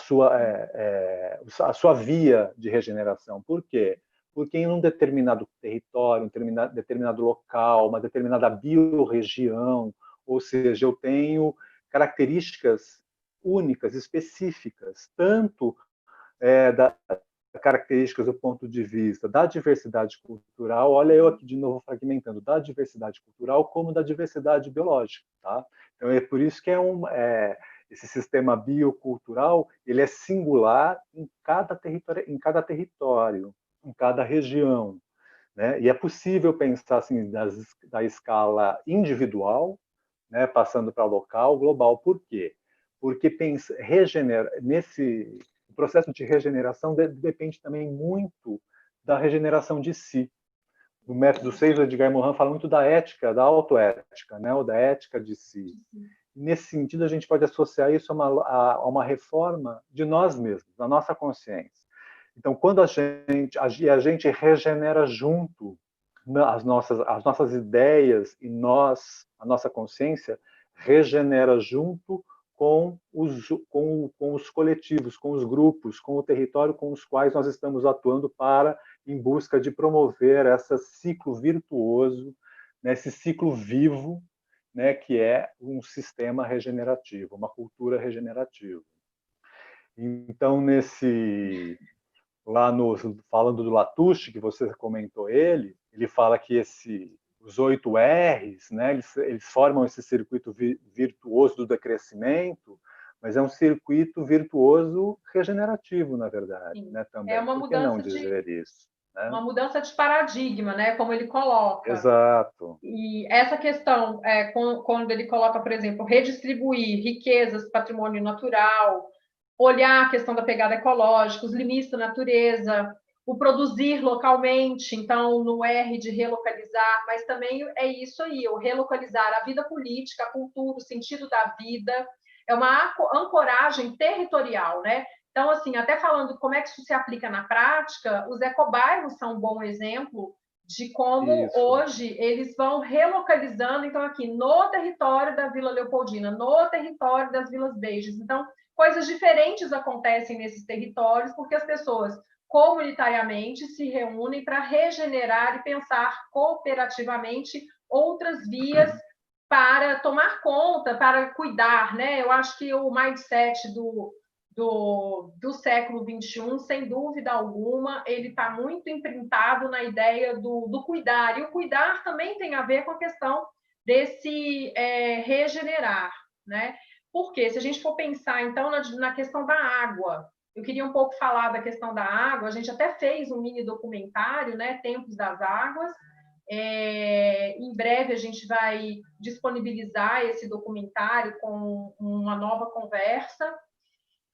sua via de regeneração. Por quê? Porque em um determinado território, um determinado local, uma determinada biorregião, ou seja, eu tenho características únicas, específicas, tanto da características do ponto de vista da diversidade cultural, olha eu aqui de novo fragmentando, da diversidade cultural como da diversidade biológica, tá? Então é por isso que esse sistema biocultural ele é singular em cada território, em cada região, né? E é possível pensar assim da escala individual, né, passando para local, global. Por quê? Porque o processo de regeneração depende também muito da regeneração de si. O método 6, o Edgar Morin fala muito da ética, da autoética, né, ou da ética de si. Nesse sentido, a gente pode associar isso a uma reforma de nós mesmos, da nossa consciência. Então, quando a gente regenera junto as nossas ideias e a nossa consciência regenera junto com os coletivos, com os grupos, com o território com os quais nós estamos atuando em busca de promover esse ciclo virtuoso, né, esse ciclo vivo, né, que é um sistema regenerativo, uma cultura regenerativa. Então, falando do Latouche, que você comentou ele fala que os 8 R's, né, eles formam esse circuito virtuoso do decrescimento, mas é um circuito virtuoso regenerativo, na verdade, né, também. É uma Por que não mudança dizer isso? Né? Uma mudança de paradigma, né, como ele coloca. Exato. E essa questão, quando ele coloca, por exemplo, redistribuir riquezas, patrimônio natural, olhar a questão da pegada ecológica, os limites da natureza, o produzir localmente, então, no R de relocalizar, mas também é isso aí, o relocalizar a vida política, a cultura, o sentido da vida, é uma ancoragem territorial, né? Então, assim, até falando como é que isso se aplica na prática, os ecobairros são um bom exemplo de como hoje eles vão relocalizando, então, aqui no território da Vila Leopoldina, no território das Vilas Beiges. Então, coisas diferentes acontecem nesses territórios, porque as pessoas comunitariamente se reúnem para regenerar e pensar cooperativamente outras vias para tomar conta, para cuidar, né? Eu acho que o mindset do século XXI, sem dúvida alguma, ele está muito imprintado na ideia do cuidar. E o cuidar também tem a ver com a questão desse regenerar, né? Porque se a gente for pensar, então, na questão da água, eu queria um pouco falar da questão da água, a gente até fez um mini documentário, né? Tempos das Águas. Em breve a gente vai disponibilizar esse documentário com uma nova conversa.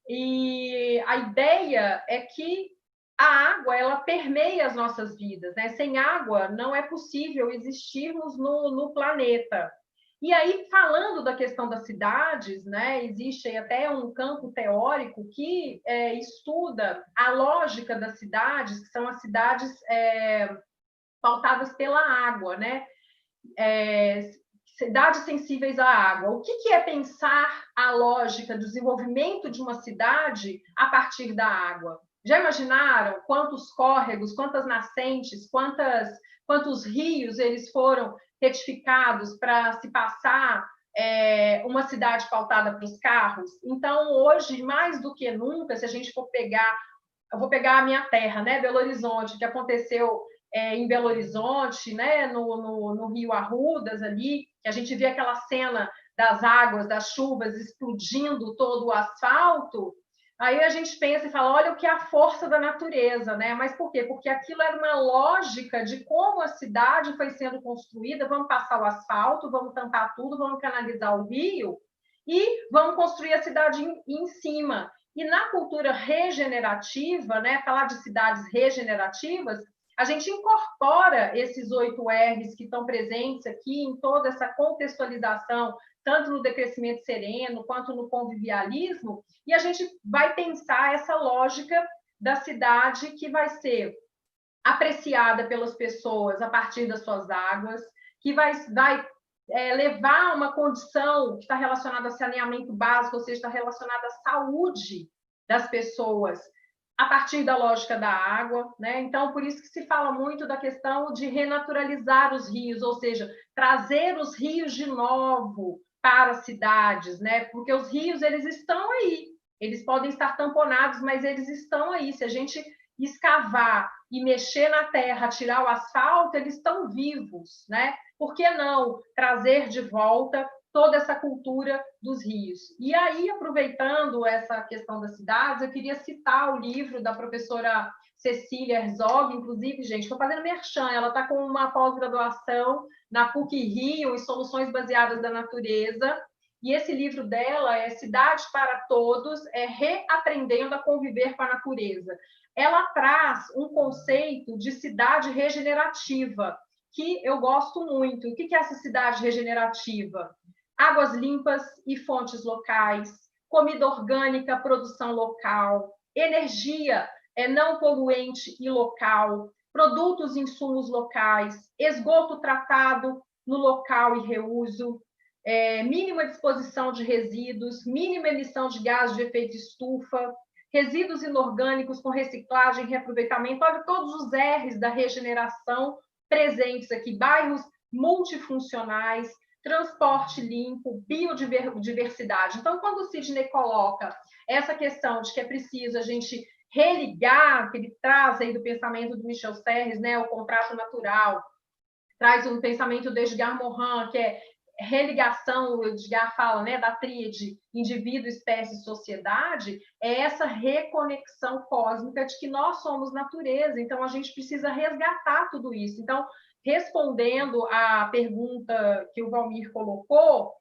E a ideia é que a água ela permeia as nossas vidas, né? Sem água não é possível existirmos no planeta. E aí, falando da questão das cidades, né, existe até um campo teórico que estuda a lógica das cidades, que são as cidades pautadas pela água, né? Cidades sensíveis à água. O que é pensar a lógica do desenvolvimento de uma cidade a partir da água? Já imaginaram quantos córregos, quantas nascentes, quantos rios eles foram retificados para se passar uma cidade pautada para os carros? Então, hoje, mais do que nunca, se a gente for pegar, eu vou pegar a minha terra, né, Belo Horizonte, que aconteceu em Belo Horizonte, né, no Rio Arrudas ali, que a gente vê aquela cena das águas, das chuvas explodindo todo o asfalto, aí a gente pensa e fala, olha o que é a força da natureza, né? Mas por quê? Porque aquilo era uma lógica de como a cidade foi sendo construída, vamos passar o asfalto, vamos tampar tudo, vamos canalizar o rio e vamos construir a cidade em cima. E na cultura regenerativa, né, falar de cidades regenerativas, a gente incorpora esses 8 R's que estão presentes aqui em toda essa contextualização, tanto no decrescimento sereno quanto no convivialismo, e a gente vai pensar essa lógica da cidade que vai ser apreciada pelas pessoas a partir das suas águas, que vai levar a uma condição que está relacionada a saneamento básico, ou seja, está relacionada à saúde das pessoas, a partir da lógica da água, né? Então, por isso que se fala muito da questão de renaturalizar os rios, ou seja, trazer os rios de novo para as cidades, né? Porque os rios, eles estão aí, eles podem estar tamponados, mas eles estão aí. Se a gente escavar e mexer na terra, tirar o asfalto, eles estão vivos, né? Por que não trazer de volta toda essa cultura dos rios? E aí, aproveitando essa questão das cidades, eu queria citar o livro da professora Cecília Herzog, inclusive, gente, estou fazendo merchan, ela está com uma pós-graduação na PUC-Rio, em soluções baseadas na natureza, e esse livro dela é Cidade para Todos, reaprendendo a conviver com a natureza. Ela traz um conceito de cidade regenerativa, que eu gosto muito. O que é essa cidade regenerativa? Águas limpas e fontes locais, comida orgânica, produção local, energia não poluente e local, produtos e insumos locais, esgoto tratado no local e reuso, mínima disposição de resíduos, mínima emissão de gases de efeito estufa, resíduos inorgânicos com reciclagem e reaproveitamento. Olha todos os R's da regeneração presentes aqui, bairros multifuncionais, transporte limpo, biodiversidade. Então, quando o Sidney coloca essa questão de que é preciso a gente religar, que ele traz aí do pensamento do Michel Serres, né, o contrato natural, traz um pensamento do Edgar Morin, que é religação, o Edgar fala, né, da tríade indivíduo, espécie, sociedade, é essa reconexão cósmica de que nós somos natureza, então a gente precisa resgatar tudo isso. Então, respondendo à pergunta que o Valmir colocou,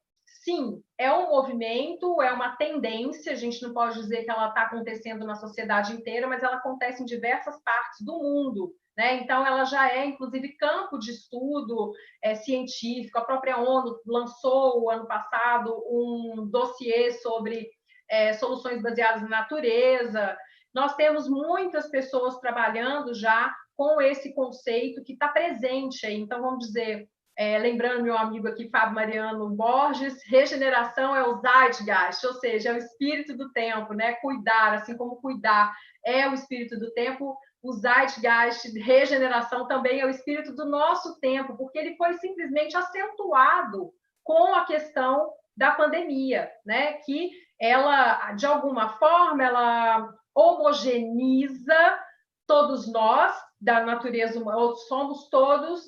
sim, é um movimento, é uma tendência, a gente não pode dizer que ela está acontecendo na sociedade inteira, mas ela acontece em diversas partes do mundo, né? Então, ela já é, inclusive, campo de estudo científico. A própria ONU lançou, o ano passado, um dossiê sobre soluções baseadas na natureza. Nós temos muitas pessoas trabalhando já com esse conceito que está presente aí. Então, vamos dizer, lembrando meu amigo aqui, Fábio Mariano Borges, regeneração é o Zeitgeist, ou seja, é o espírito do tempo, né? Cuidar, assim como cuidar é o espírito do tempo, o Zeitgeist, regeneração, também é o espírito do nosso tempo, porque ele foi simplesmente acentuado com a questão da pandemia, né? Que ela, de alguma forma, ela homogeneiza todos nós, da natureza humana, somos todos,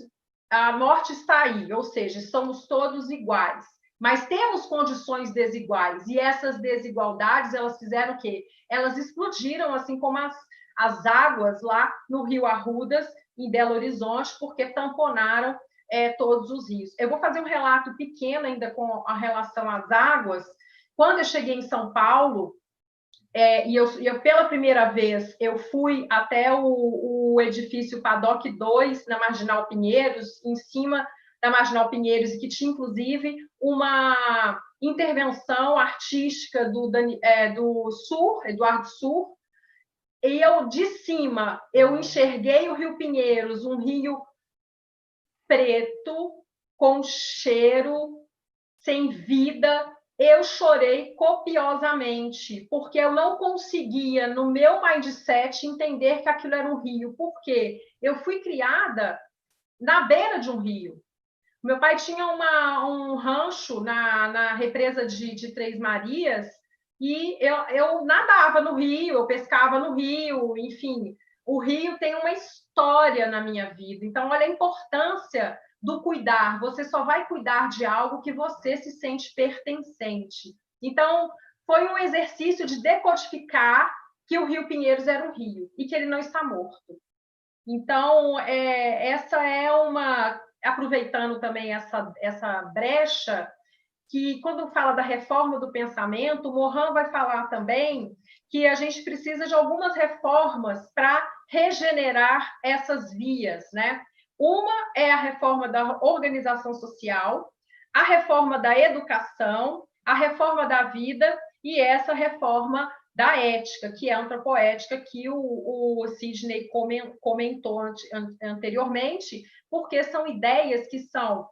a morte está aí, ou seja, somos todos iguais. Mas temos condições desiguais, e essas desigualdades, elas fizeram o quê? Elas explodiram, assim como as águas lá no Rio Arrudas, em Belo Horizonte, porque tamponaram todos os rios. Eu vou fazer um relato pequeno ainda com a relação às águas. Quando eu cheguei em São Paulo, eu pela primeira vez, eu fui até o edifício Paddock 2, na Marginal Pinheiros, em cima da Marginal Pinheiros, e que tinha, inclusive, uma intervenção artística do Sur, Eduardo Sur, e eu, de cima, eu enxerguei o Rio Pinheiros, um rio preto, com cheiro, sem vida. Eu chorei copiosamente, porque eu não conseguia, no meu mindset, entender que aquilo era um rio. Por quê? Eu fui criada na beira de um rio. Meu pai tinha um rancho na represa de Três Marias, e eu nadava no rio, eu pescava no rio, enfim. O rio tem uma história na minha vida. Então, olha a importância do cuidar. Você só vai cuidar de algo que você se sente pertencente. Então, foi um exercício de decodificar que o Rio Pinheiros era um rio e que ele não está morto. Então, essa é uma... Aproveitando também essa brecha, que, quando fala da reforma do pensamento, o Morin vai falar também que a gente precisa de algumas reformas para regenerar essas vias, né? Uma é a reforma da organização social, a reforma da educação, a reforma da vida e essa reforma da ética, que é a antropoética, que o Sidney comentou anteriormente, porque são ideias que são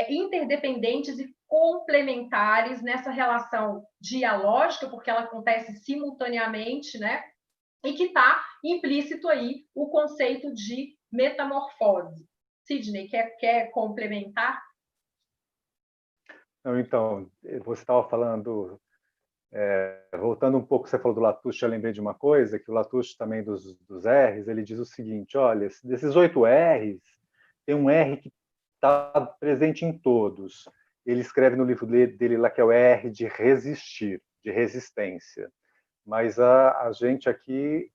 interdependentes e complementares nessa relação dialógica, porque ela acontece simultaneamente, né? E que está implícito aí o conceito de metamorfose. Sidney, quer complementar? Então, você estava falando, voltando um pouco, você falou do Latouche, eu lembrei de uma coisa, que o Latouche também dos R's, ele diz o seguinte, olha, desses 8 R's, tem um R que está presente em todos. Ele escreve no livro dele lá que é o R de resistir, de resistência. Mas a gente aqui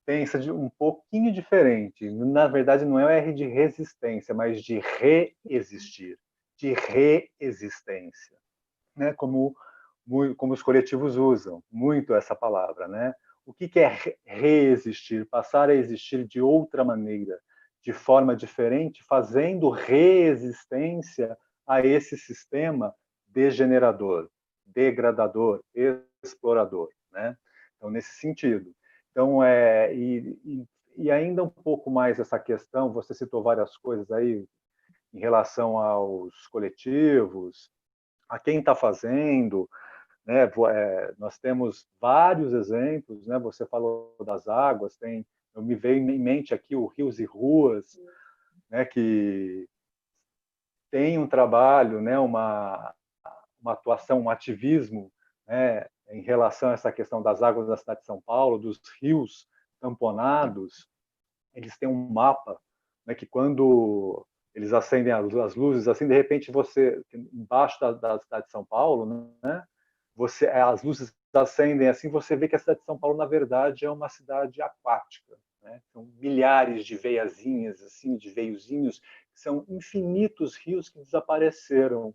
pensa de um pouquinho diferente. Na verdade, não é o R de resistência, mas de reexistir, de reexistência, né? Como os coletivos usam muito essa palavra, né? O que é reexistir? Passar a existir de outra maneira, de forma diferente, fazendo reexistência a esse sistema degenerador, degradador, explorador, né? Então, nesse sentido. Então, e ainda um pouco mais essa questão, você citou várias coisas aí em relação aos coletivos, a quem está fazendo, né? Nós temos vários exemplos, né? Você falou das águas, eu me veio em mente aqui o Rios e Ruas, né? Que tem um trabalho, né? Uma atuação, um ativismo, né? Em relação a essa questão das águas da cidade de São Paulo, dos rios tamponados. Eles têm um mapa, né? Que quando eles acendem as luzes, assim, de repente você embaixo da cidade de São Paulo, né? As luzes acendem assim, você vê que a cidade de São Paulo, na verdade, é uma cidade aquática, né? São milhares de veiazinhas, assim, de veiozinhos, que são infinitos rios que desapareceram,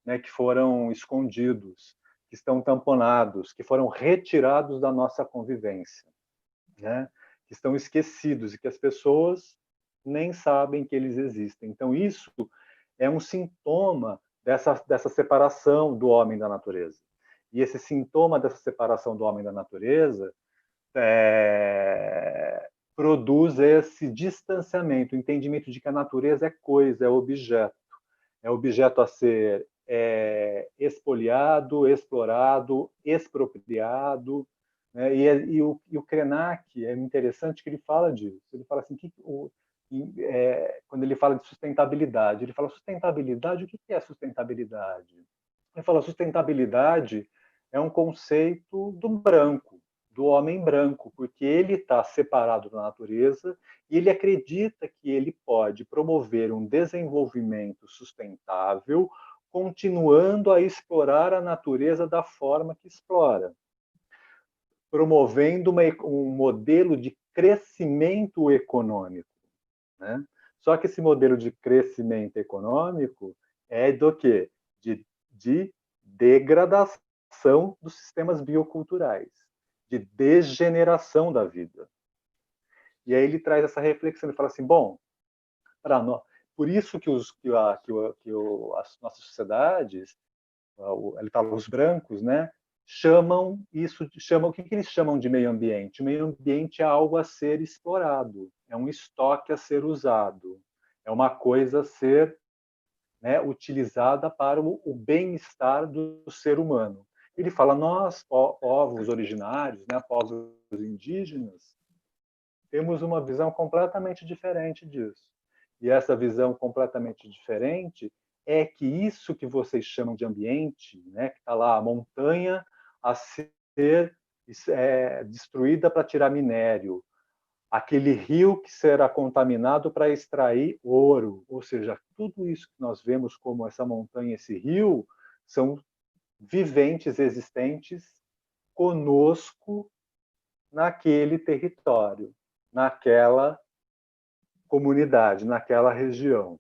né? Que foram escondidos, que estão tamponados, que foram retirados da nossa convivência, né? Que estão esquecidos e que as pessoas nem sabem que eles existem. Então, isso é um sintoma dessa separação do homem da natureza. E esse sintoma dessa separação do homem da natureza produz esse distanciamento, o entendimento de que a natureza é coisa, é objeto a ser expoliado, explorado, expropriado, né? E o Krenak é interessante que ele fala disso. Ele fala assim, quando ele fala de sustentabilidade, ele fala sustentabilidade, o que é sustentabilidade? Ele fala sustentabilidade é um conceito do branco, do homem branco, porque ele está separado da natureza e ele acredita que ele pode promover um desenvolvimento sustentável, continuando a explorar a natureza da forma que explora, promovendo um modelo de crescimento econômico, né? Só que esse modelo de crescimento econômico é do quê? De degradação dos sistemas bioculturais, de degeneração da vida. E aí ele traz essa reflexão, ele fala assim, bom, para nós, por isso que as nossas sociedades, ele fala os brancos, né, chamam o que eles chamam de meio ambiente? O meio ambiente é algo a ser explorado, é um estoque a ser usado, é uma coisa a ser, né, utilizada para o bem-estar do ser humano. Ele fala, nós, povos originários, né, povos indígenas, temos uma visão completamente diferente disso. E essa visão completamente diferente é que isso que vocês chamam de ambiente, né, que está lá a montanha a ser destruída para tirar minério, aquele rio que será contaminado para extrair ouro, ou seja, tudo isso que nós vemos como essa montanha, esse rio, são viventes existentes conosco naquele território, naquela comunidade, naquela região.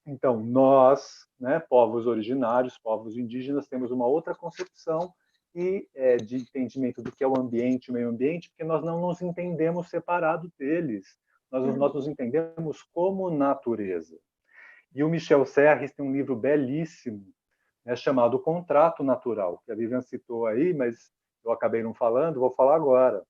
Então, nós, né, povos originários, povos indígenas, temos uma outra concepção de entendimento do que é o ambiente, o meio ambiente, porque nós não nos entendemos separados deles. Nós nos entendemos como natureza. E o Michel Serres tem um livro belíssimo, né, chamado Contrato Natural, que a Vivian citou aí, mas eu acabei não falando, vou falar agora.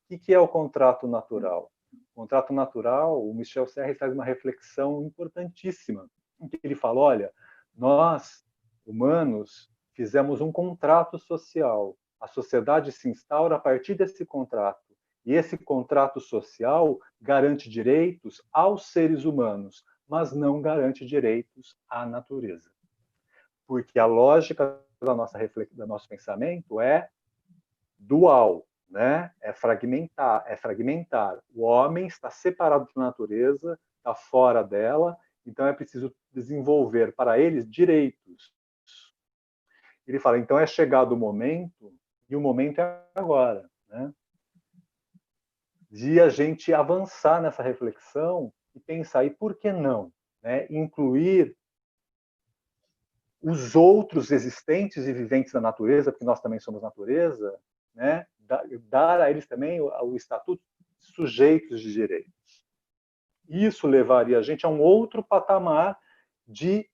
O que é o contrato natural? O contrato natural, o Michel Serres faz uma reflexão importantíssima, em que ele fala, olha, nós, humanos, fizemos um contrato social. A sociedade se instaura a partir desse contrato. E esse contrato social garante direitos aos seres humanos, mas não garante direitos à natureza. Porque a lógica do nosso pensamento é dual, né? É fragmentar. O homem está separado da natureza, está fora dela, então é preciso desenvolver para eles direitos. Ele fala, então é chegado o momento, e o momento é agora, né? De a gente avançar nessa reflexão e pensar, e por que não? Né? Incluir os outros existentes e viventes da natureza, porque nós também somos natureza, né? Dar a eles também o estatuto de sujeitos de direitos. Isso levaria a gente a um outro patamar de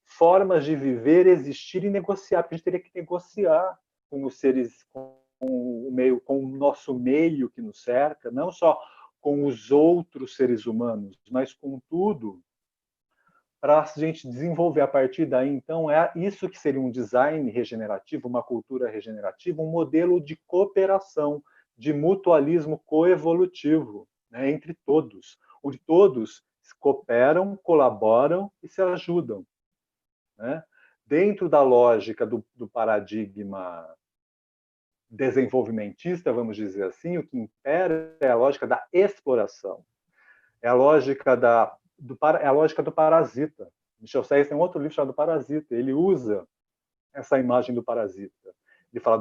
formas de viver, existir e negociar, porque a gente teria que negociar com os seres, com o meio, com o nosso meio que nos cerca, não só com os outros seres humanos, mas com tudo, para a gente desenvolver a partir daí, então, é isso que seria um design regenerativo, uma cultura regenerativa, um modelo de cooperação, de mutualismo coevolutivo, né, entre todos, onde todos cooperam, colaboram e se ajudam. Né? Dentro da lógica do paradigma desenvolvimentista, vamos dizer assim, o que impera é a lógica da exploração, é a lógica é a lógica do parasita. Michel Serres tem um outro livro chamado Parasita. Ele usa essa imagem do parasita. Ele fala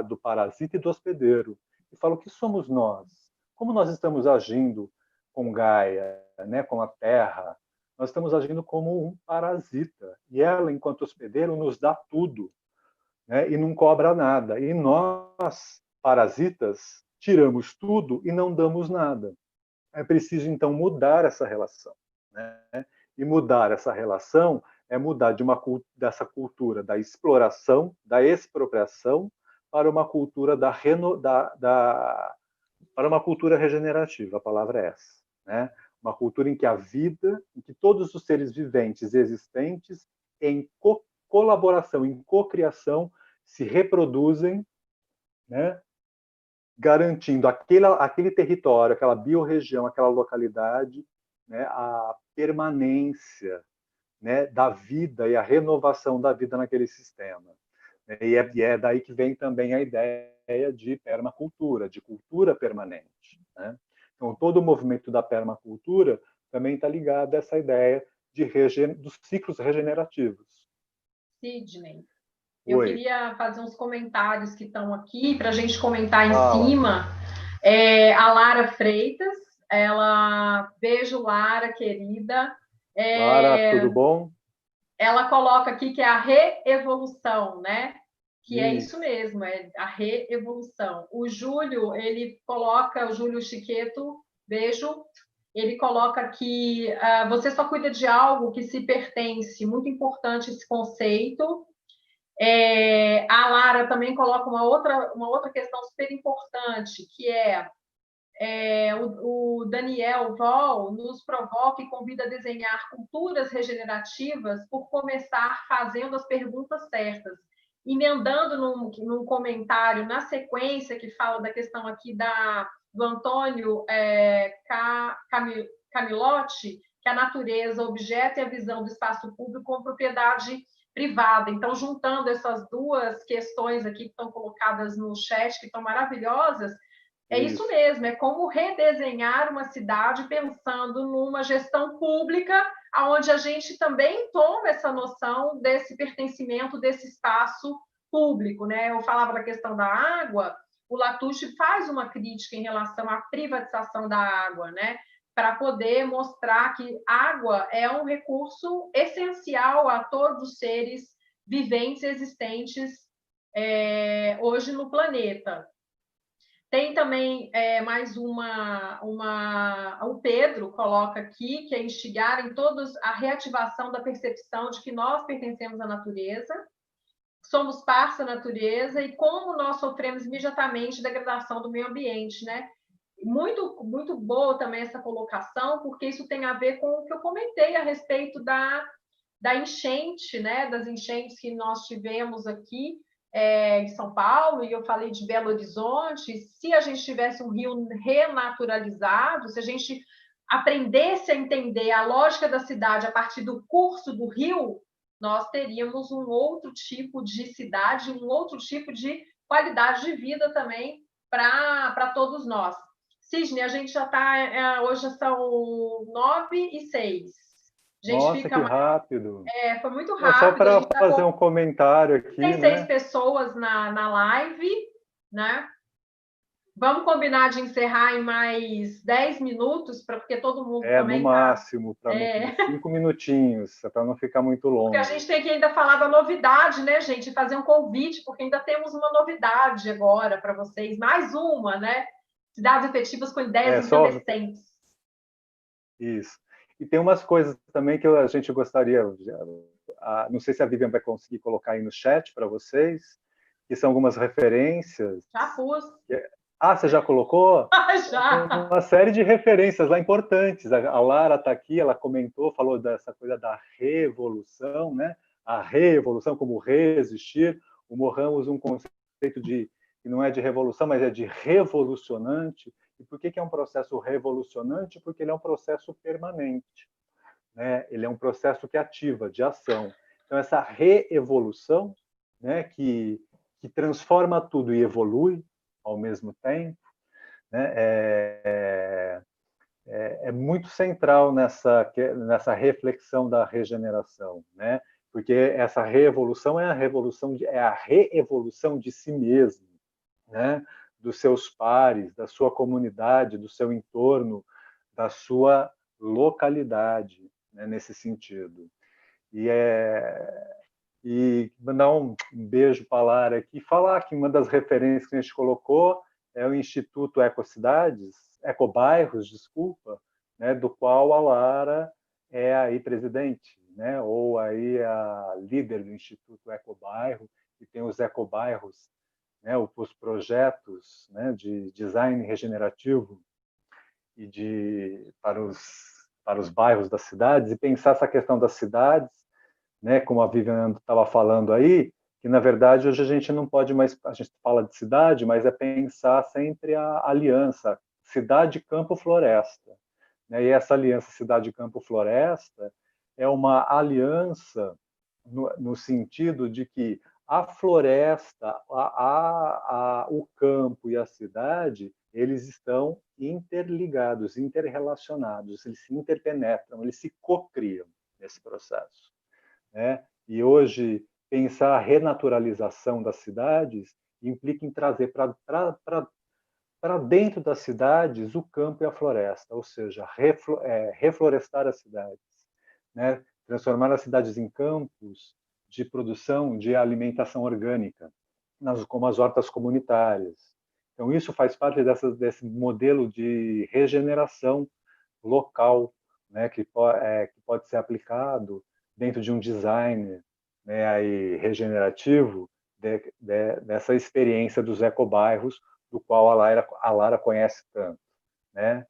do parasita e do hospedeiro. Ele fala o que somos nós, como nós estamos agindo com Gaia, né, com a Terra. Nós estamos agindo como um parasita. E ela, enquanto hospedeiro, nos dá tudo, né, e não cobra nada. E nós, parasitas, tiramos tudo e não damos nada. É preciso, então, mudar essa relação. Né? E mudar essa relação é mudar dessa cultura da exploração, da expropriação, para uma cultura para uma cultura regenerativa, a palavra é essa. Né? Uma cultura em que a vida, em que todos os seres viventes existentes, em colaboração, em cocriação, se reproduzem, né? Garantindo aquele território, aquela biorregião, aquela localidade, né, a permanência, né, da vida e a renovação da vida naquele sistema. E é daí que vem também a ideia de permacultura, de cultura permanente. Né? Então, todo o movimento da permacultura também está ligado a essa ideia dos ciclos regenerativos. Sidney, eu queria fazer uns comentários que estão aqui para a gente comentar em cima. A Lara Freitas, beijo, Lara, querida. Lara, tudo bom? Ela coloca aqui que é a reevolução, né? Que é isso mesmo, é a reevolução. O Júlio, o Júlio Chiqueto, beijo, ele coloca que você só cuida de algo que se pertence, muito importante esse conceito. A Lara também coloca uma outra questão super importante, que o Daniel Voll nos provoca e convida a desenhar culturas regenerativas por começar fazendo as perguntas certas. Emendando num comentário na sequência que fala da questão aqui do Antônio Camilotti, que a natureza, o objeto e a visão do espaço público como propriedade privada. Então, juntando essas duas questões aqui que estão colocadas no chat, que estão maravilhosas, é isso mesmo, é como redesenhar uma cidade pensando numa gestão pública, onde a gente também toma essa noção desse pertencimento, desse espaço público. Né? Eu falava da questão da água, o Latouche faz uma crítica em relação à privatização da água, né? para poder mostrar que água é um recurso essencial a todos os seres viventes existentes hoje no planeta. Tem também mais o Pedro coloca aqui, que é instigar em todos a reativação da percepção de que nós pertencemos à natureza, somos parte da natureza e como nós sofremos imediatamente degradação do meio ambiente, né? Muito, muito boa também essa colocação, porque isso tem a ver com o que eu comentei a respeito da enchente, né? Das enchentes que nós tivemos aqui em São Paulo, e eu falei de Belo Horizonte. Se a gente tivesse um rio renaturalizado, se a gente aprendesse a entender a lógica da cidade a partir do curso do rio, nós teríamos um outro tipo de cidade, um outro tipo de qualidade de vida também para todos nós. Cisne, a gente já está... hoje são 9h06. Nossa, que rápido! Foi muito rápido. Só para fazer um comentário aqui, tem 6 pessoas na live, né? Vamos combinar de encerrar em mais 10 minutos, porque todo mundo também... no máximo, para 5 minutinhos, para não ficar muito longo. Porque a gente tem que ainda falar da novidade, né, gente? Fazer um convite, porque ainda temos uma novidade agora para vocês. Mais uma, né? Cidades efetivas com ideias incandescentes. Isso. E tem umas coisas também que a gente gostaria... não sei se a Vivian vai conseguir colocar aí no chat para vocês, que são algumas referências. Já pus. Você já colocou? Já! Tem uma série de referências lá importantes. A Lara está aqui, ela comentou, falou dessa coisa da revolução, né? A reevolução, como resistir. O Morin usa um conceito que não é de revolução, mas é de revolucionante. E por que é um processo revolucionante? Porque ele é um processo permanente, né? Ele é um processo que ativa, de ação. Então, essa reevolução, né, que transforma tudo e evolui ao mesmo tempo, né, é muito central nessa reflexão da regeneração, né? Porque essa reevolução é a reevolução de si mesmo, né? Dos seus pares, da sua comunidade, do seu entorno, da sua localidade, né? Nesse sentido. E mandar um beijo para a Lara aqui, falar que uma das referências que a gente colocou é o Instituto Ecobairros, desculpa, né, do qual a Lara é aí presidente, né, ou aí a líder do Instituto Ecobairro, que tem os ecobairros, né, os projetos, né, de design regenerativo e para os bairros das cidades, e pensar essa questão das cidades, né, como a Vivian estava falando aí, que na verdade hoje a gente não pode mais, a gente fala de cidade, mas é pensar sempre a aliança cidade, campo, floresta, né? E essa aliança cidade, campo, floresta é uma aliança no sentido de que a floresta, o campo e a cidade, eles estão interligados, interrelacionados, eles se interpenetram, eles se cocriam nesse processo, né? E hoje, pensar a renaturalização das cidades implica em trazer para dentro das cidades o campo e a floresta, ou seja, reflorestar as cidades, né? Transformar as cidades em campos de produção de alimentação orgânica, como as hortas comunitárias. Então, isso faz parte desse modelo de regeneração local, né, que pode ser aplicado dentro de um design, né, aí, regenerativo dessa experiência dos ecobairros, do qual a Lara conhece tanto, né?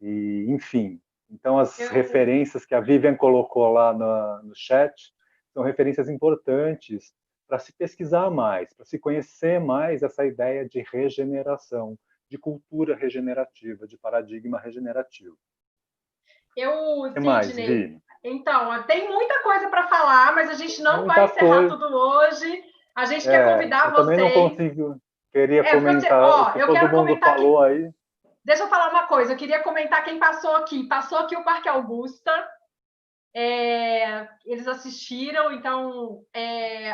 E, enfim, então as referências que a Vivian colocou lá no chat são referências importantes para se pesquisar mais, para se conhecer mais essa ideia de regeneração, de cultura regenerativa, de paradigma regenerativo. Sidney, então, tem muita coisa para falar, mas a gente não vai encerrar tudo hoje. A gente quer convidar vocês. Eu também não consigo. Queria comentar o que todo mundo falou aí. Deixa eu falar uma coisa. Eu queia comentar quem passou aqui. Passou aqui o Parque Augusta. eles assistiram, então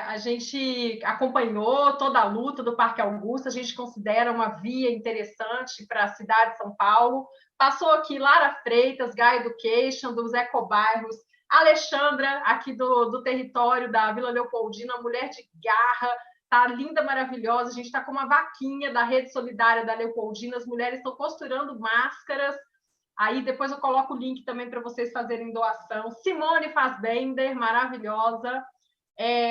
a gente acompanhou toda a luta do Parque Augusta, a gente considera uma via interessante para a cidade de São Paulo. Passou aqui Lara Freitas, Gaia Education, dos Ecobairros, Alexandra, aqui do território da Vila Leopoldina, mulher de garra, tá linda, maravilhosa. A gente está com uma vaquinha da Rede Solidária da Leopoldina, as mulheres estão costurando máscaras. Aí depois eu coloco o link também para vocês fazerem doação. Simone Fassbender, maravilhosa.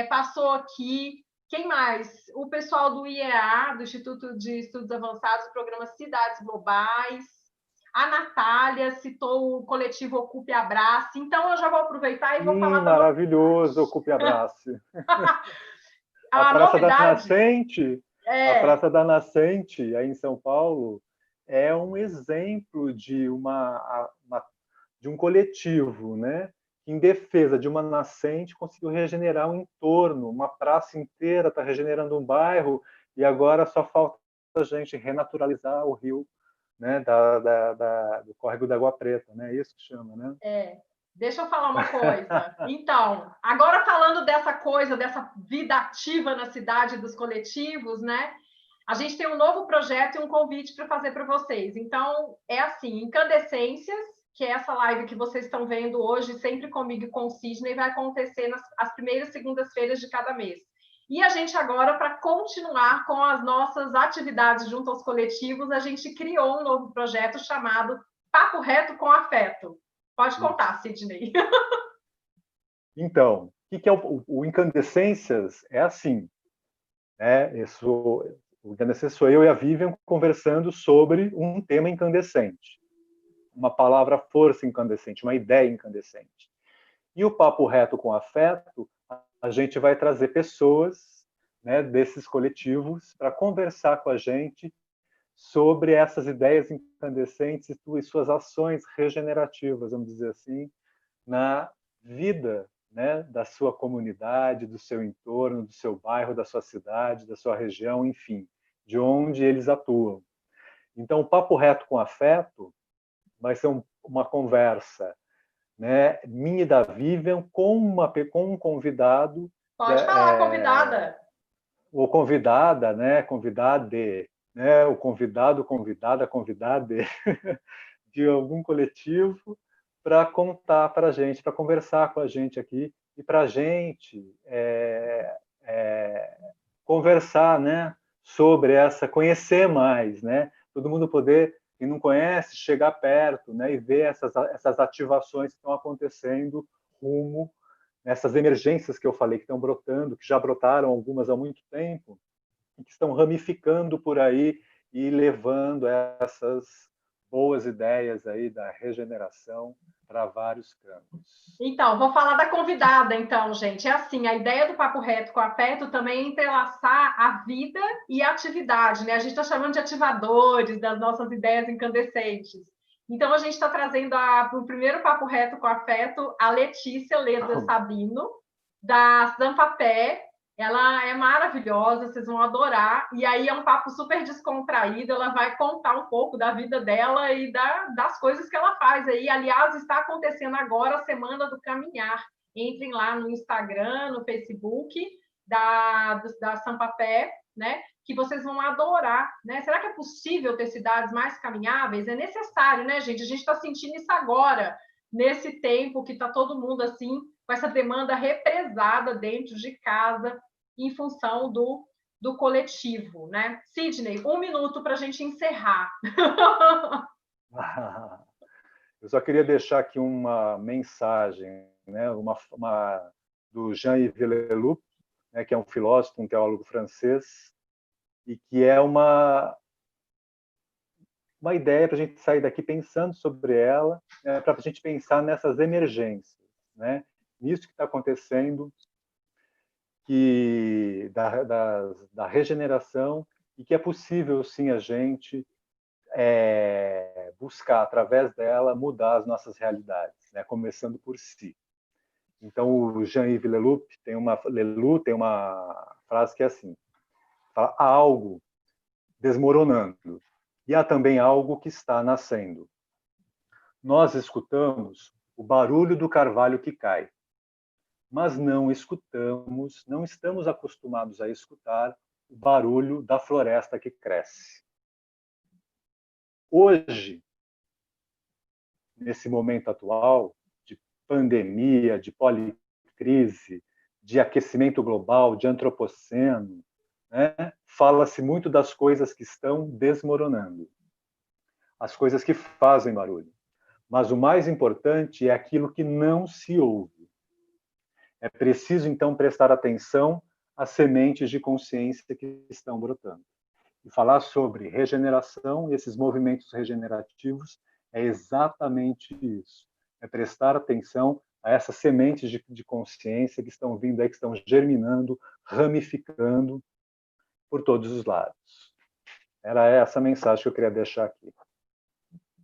Passou aqui. Quem mais? O pessoal do IEA, do Instituto de Estudos Avançados, do programa Cidades Globais. A Natália citou o coletivo Ocupe e Abrace. Então, eu já vou aproveitar e vou falar da maravilhoso, Ocupe e Abrace. A Praça da Nascente, a Praça da Nascente, aí em São Paulo, é um exemplo de um coletivo, né? Que, em defesa de uma nascente, conseguiu regenerar um entorno, uma praça inteira está regenerando um bairro, e agora só falta a gente renaturalizar o rio, né? Do córrego da Água Preta, né? É isso que chama, né? Deixa eu falar uma coisa. Então, agora falando dessa coisa, dessa vida ativa na cidade dos coletivos, né? A gente tem um novo projeto e um convite para fazer para vocês. Então, é assim, Incandescências, que é essa live que vocês estão vendo hoje, sempre comigo e com o Sidney, vai acontecer nas primeiras segundas-feiras de cada mês. E a gente agora, para continuar com as nossas atividades junto aos coletivos, a gente criou um novo projeto chamado Papo Reto com Afeto. Pode contar, Sidney. Então, o que é o Incandescências? É assim, né? O Incandescências sou eu e a Vivian conversando sobre um tema incandescente, uma palavra força incandescente, uma ideia incandescente. E o Papo Reto com Afeto, a gente vai trazer pessoas, né, desses coletivos para conversar com a gente sobre essas ideias incandescentes e suas ações regenerativas, vamos dizer assim, na vida, né, da sua comunidade, do seu entorno, do seu bairro, da sua cidade, da sua região, enfim, de onde eles atuam. Então, o Papo Reto com Afeto vai ser uma conversa, né, minha e da Vivian com um convidado. Pode falar, convidada. Ou convidada, né, convidade, né, o convidado, convidada, convidade de algum coletivo para contar para a gente, para conversar com a gente aqui e para a gente conversar, né, sobre conhecer mais, né, todo mundo poder, quem não conhece, chegar perto, né, e ver essas ativações que estão acontecendo rumo nessas emergências que eu falei que estão brotando, que já brotaram algumas há muito tempo, e que estão ramificando por aí e levando essas boas ideias aí da regeneração para vários campos. Então, vou falar da convidada, então, gente. É assim, a ideia do Papo Reto com Afeto também é entrelaçar a vida e a atividade, né? A gente está chamando de ativadores das nossas ideias incandescentes. Então, a gente está trazendo para o primeiro Papo Reto com Afeto a Letícia Leda Sabino, da Zampapé. Ela é maravilhosa, vocês vão adorar. E aí é um papo super descontraído. Ela vai contar um pouco da vida dela e das coisas que ela faz aí. Aliás, está acontecendo agora a Semana do Caminhar. Entrem lá no Instagram, no Facebook da Sampapé, né? Que vocês vão adorar, né? Será que é possível ter cidades mais caminháveis? É necessário, né, gente? A gente está sentindo isso agora, nesse tempo que está todo mundo assim com essa demanda represada dentro de casa em função do coletivo, né? Sidney, 1 minuto para a gente encerrar. Eu só queria deixar aqui uma mensagem, né? Do Jean-Yves Leloup, né? Que é um filósofo, um teólogo francês, e que é uma ideia para a gente sair daqui pensando sobre ela, né? Para a gente pensar nessas emergências, né? Nisso que está acontecendo, da regeneração, e que é possível, sim, a gente buscar, através dela, mudar as nossas realidades, né? Começando por si. Então, o Jean-Yves Leloup tem uma frase que é assim: fala, há algo desmoronando, e há também algo que está nascendo. Nós escutamos o barulho do carvalho que cai. mas não escutamos, não estamos acostumados a escutar o barulho da floresta que cresce. Hoje, nesse momento atual de pandemia, de policrise, de aquecimento global, de antropoceno, né, fala-se muito das coisas que estão desmoronando, as coisas que fazem barulho. Mas o mais importante é aquilo que não se ouve. É preciso, então, prestar atenção às sementes de consciência que estão brotando. E falar sobre regeneração e esses movimentos regenerativos é exatamente isso. É prestar atenção a essas sementes de consciência que estão vindo aí, que estão germinando, ramificando por todos os lados. Era essa a mensagem que eu queria deixar aqui.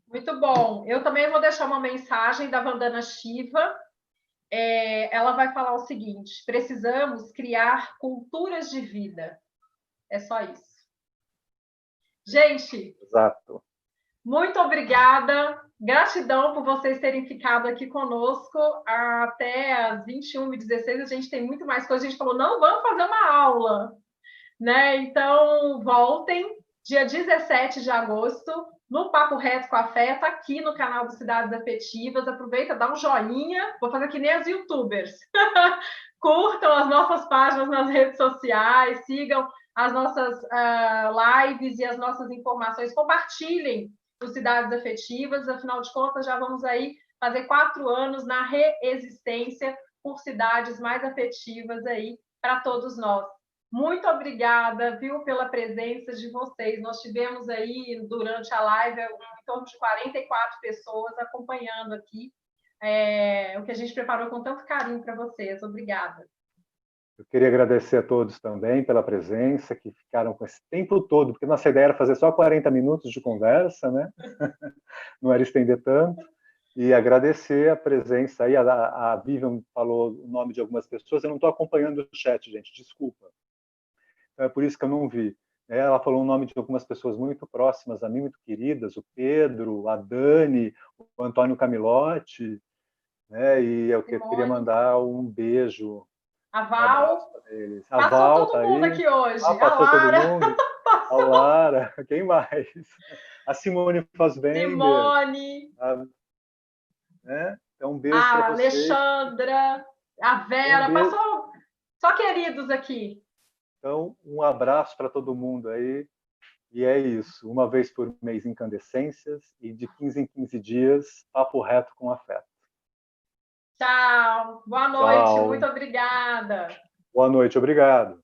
Muito bom. Eu também vou deixar uma mensagem da Vandana Shiva. Ela vai falar o seguinte: precisamos criar culturas de vida. É só isso. Gente, exato. Muito obrigada. Gratidão por vocês terem ficado aqui conosco até as 21h16. A gente tem muito mais coisa. A gente falou, não, vamos fazer uma aula, né? Então, voltem dia 17 de agosto no Papo Reto com Afeto, aqui no canal do Cidades Afetivas. Aproveita, dá um joinha. Vou fazer que nem as youtubers. Curtam as nossas páginas nas redes sociais, sigam as nossas lives e as nossas informações, compartilhem os Cidades Afetivas. Afinal de contas, já vamos aí fazer 4 anos na reexistência por cidades mais afetivas aí para todos nós. Muito obrigada, viu, pela presença de vocês. Nós tivemos aí, durante a live, em torno de 44 pessoas acompanhando aqui o que a gente preparou com tanto carinho para vocês. Obrigada. Eu queria agradecer a todos também pela presença, que ficaram com esse tempo todo, porque nossa ideia era fazer só 40 minutos de conversa, né? Não era estender tanto. E agradecer a presença aí. A Vivian falou o nome de algumas pessoas, eu não estou acompanhando o chat, gente, desculpa. Então é por isso que eu não vi. Ela falou o nome de algumas pessoas muito próximas a mim, muito queridas, o Pedro, a Dani, o Antônio Camilotti, né? E eu queria mandar um beijo. A Val. A Val todo mundo aí. aqui hoje. Passou todo mundo. A Lara, quem mais? A Simone Fassbender. Simone. Né? Então, um beijo para vocês. A Alexandra, a Vera, passou só queridos aqui. Então, um abraço para todo mundo aí. E é isso. Uma vez por mês, Incandescências. E de 15 em 15 dias, Papo Reto com Afeto. Tchau. Boa noite. Tchau. Muito obrigada. Boa noite. Obrigado.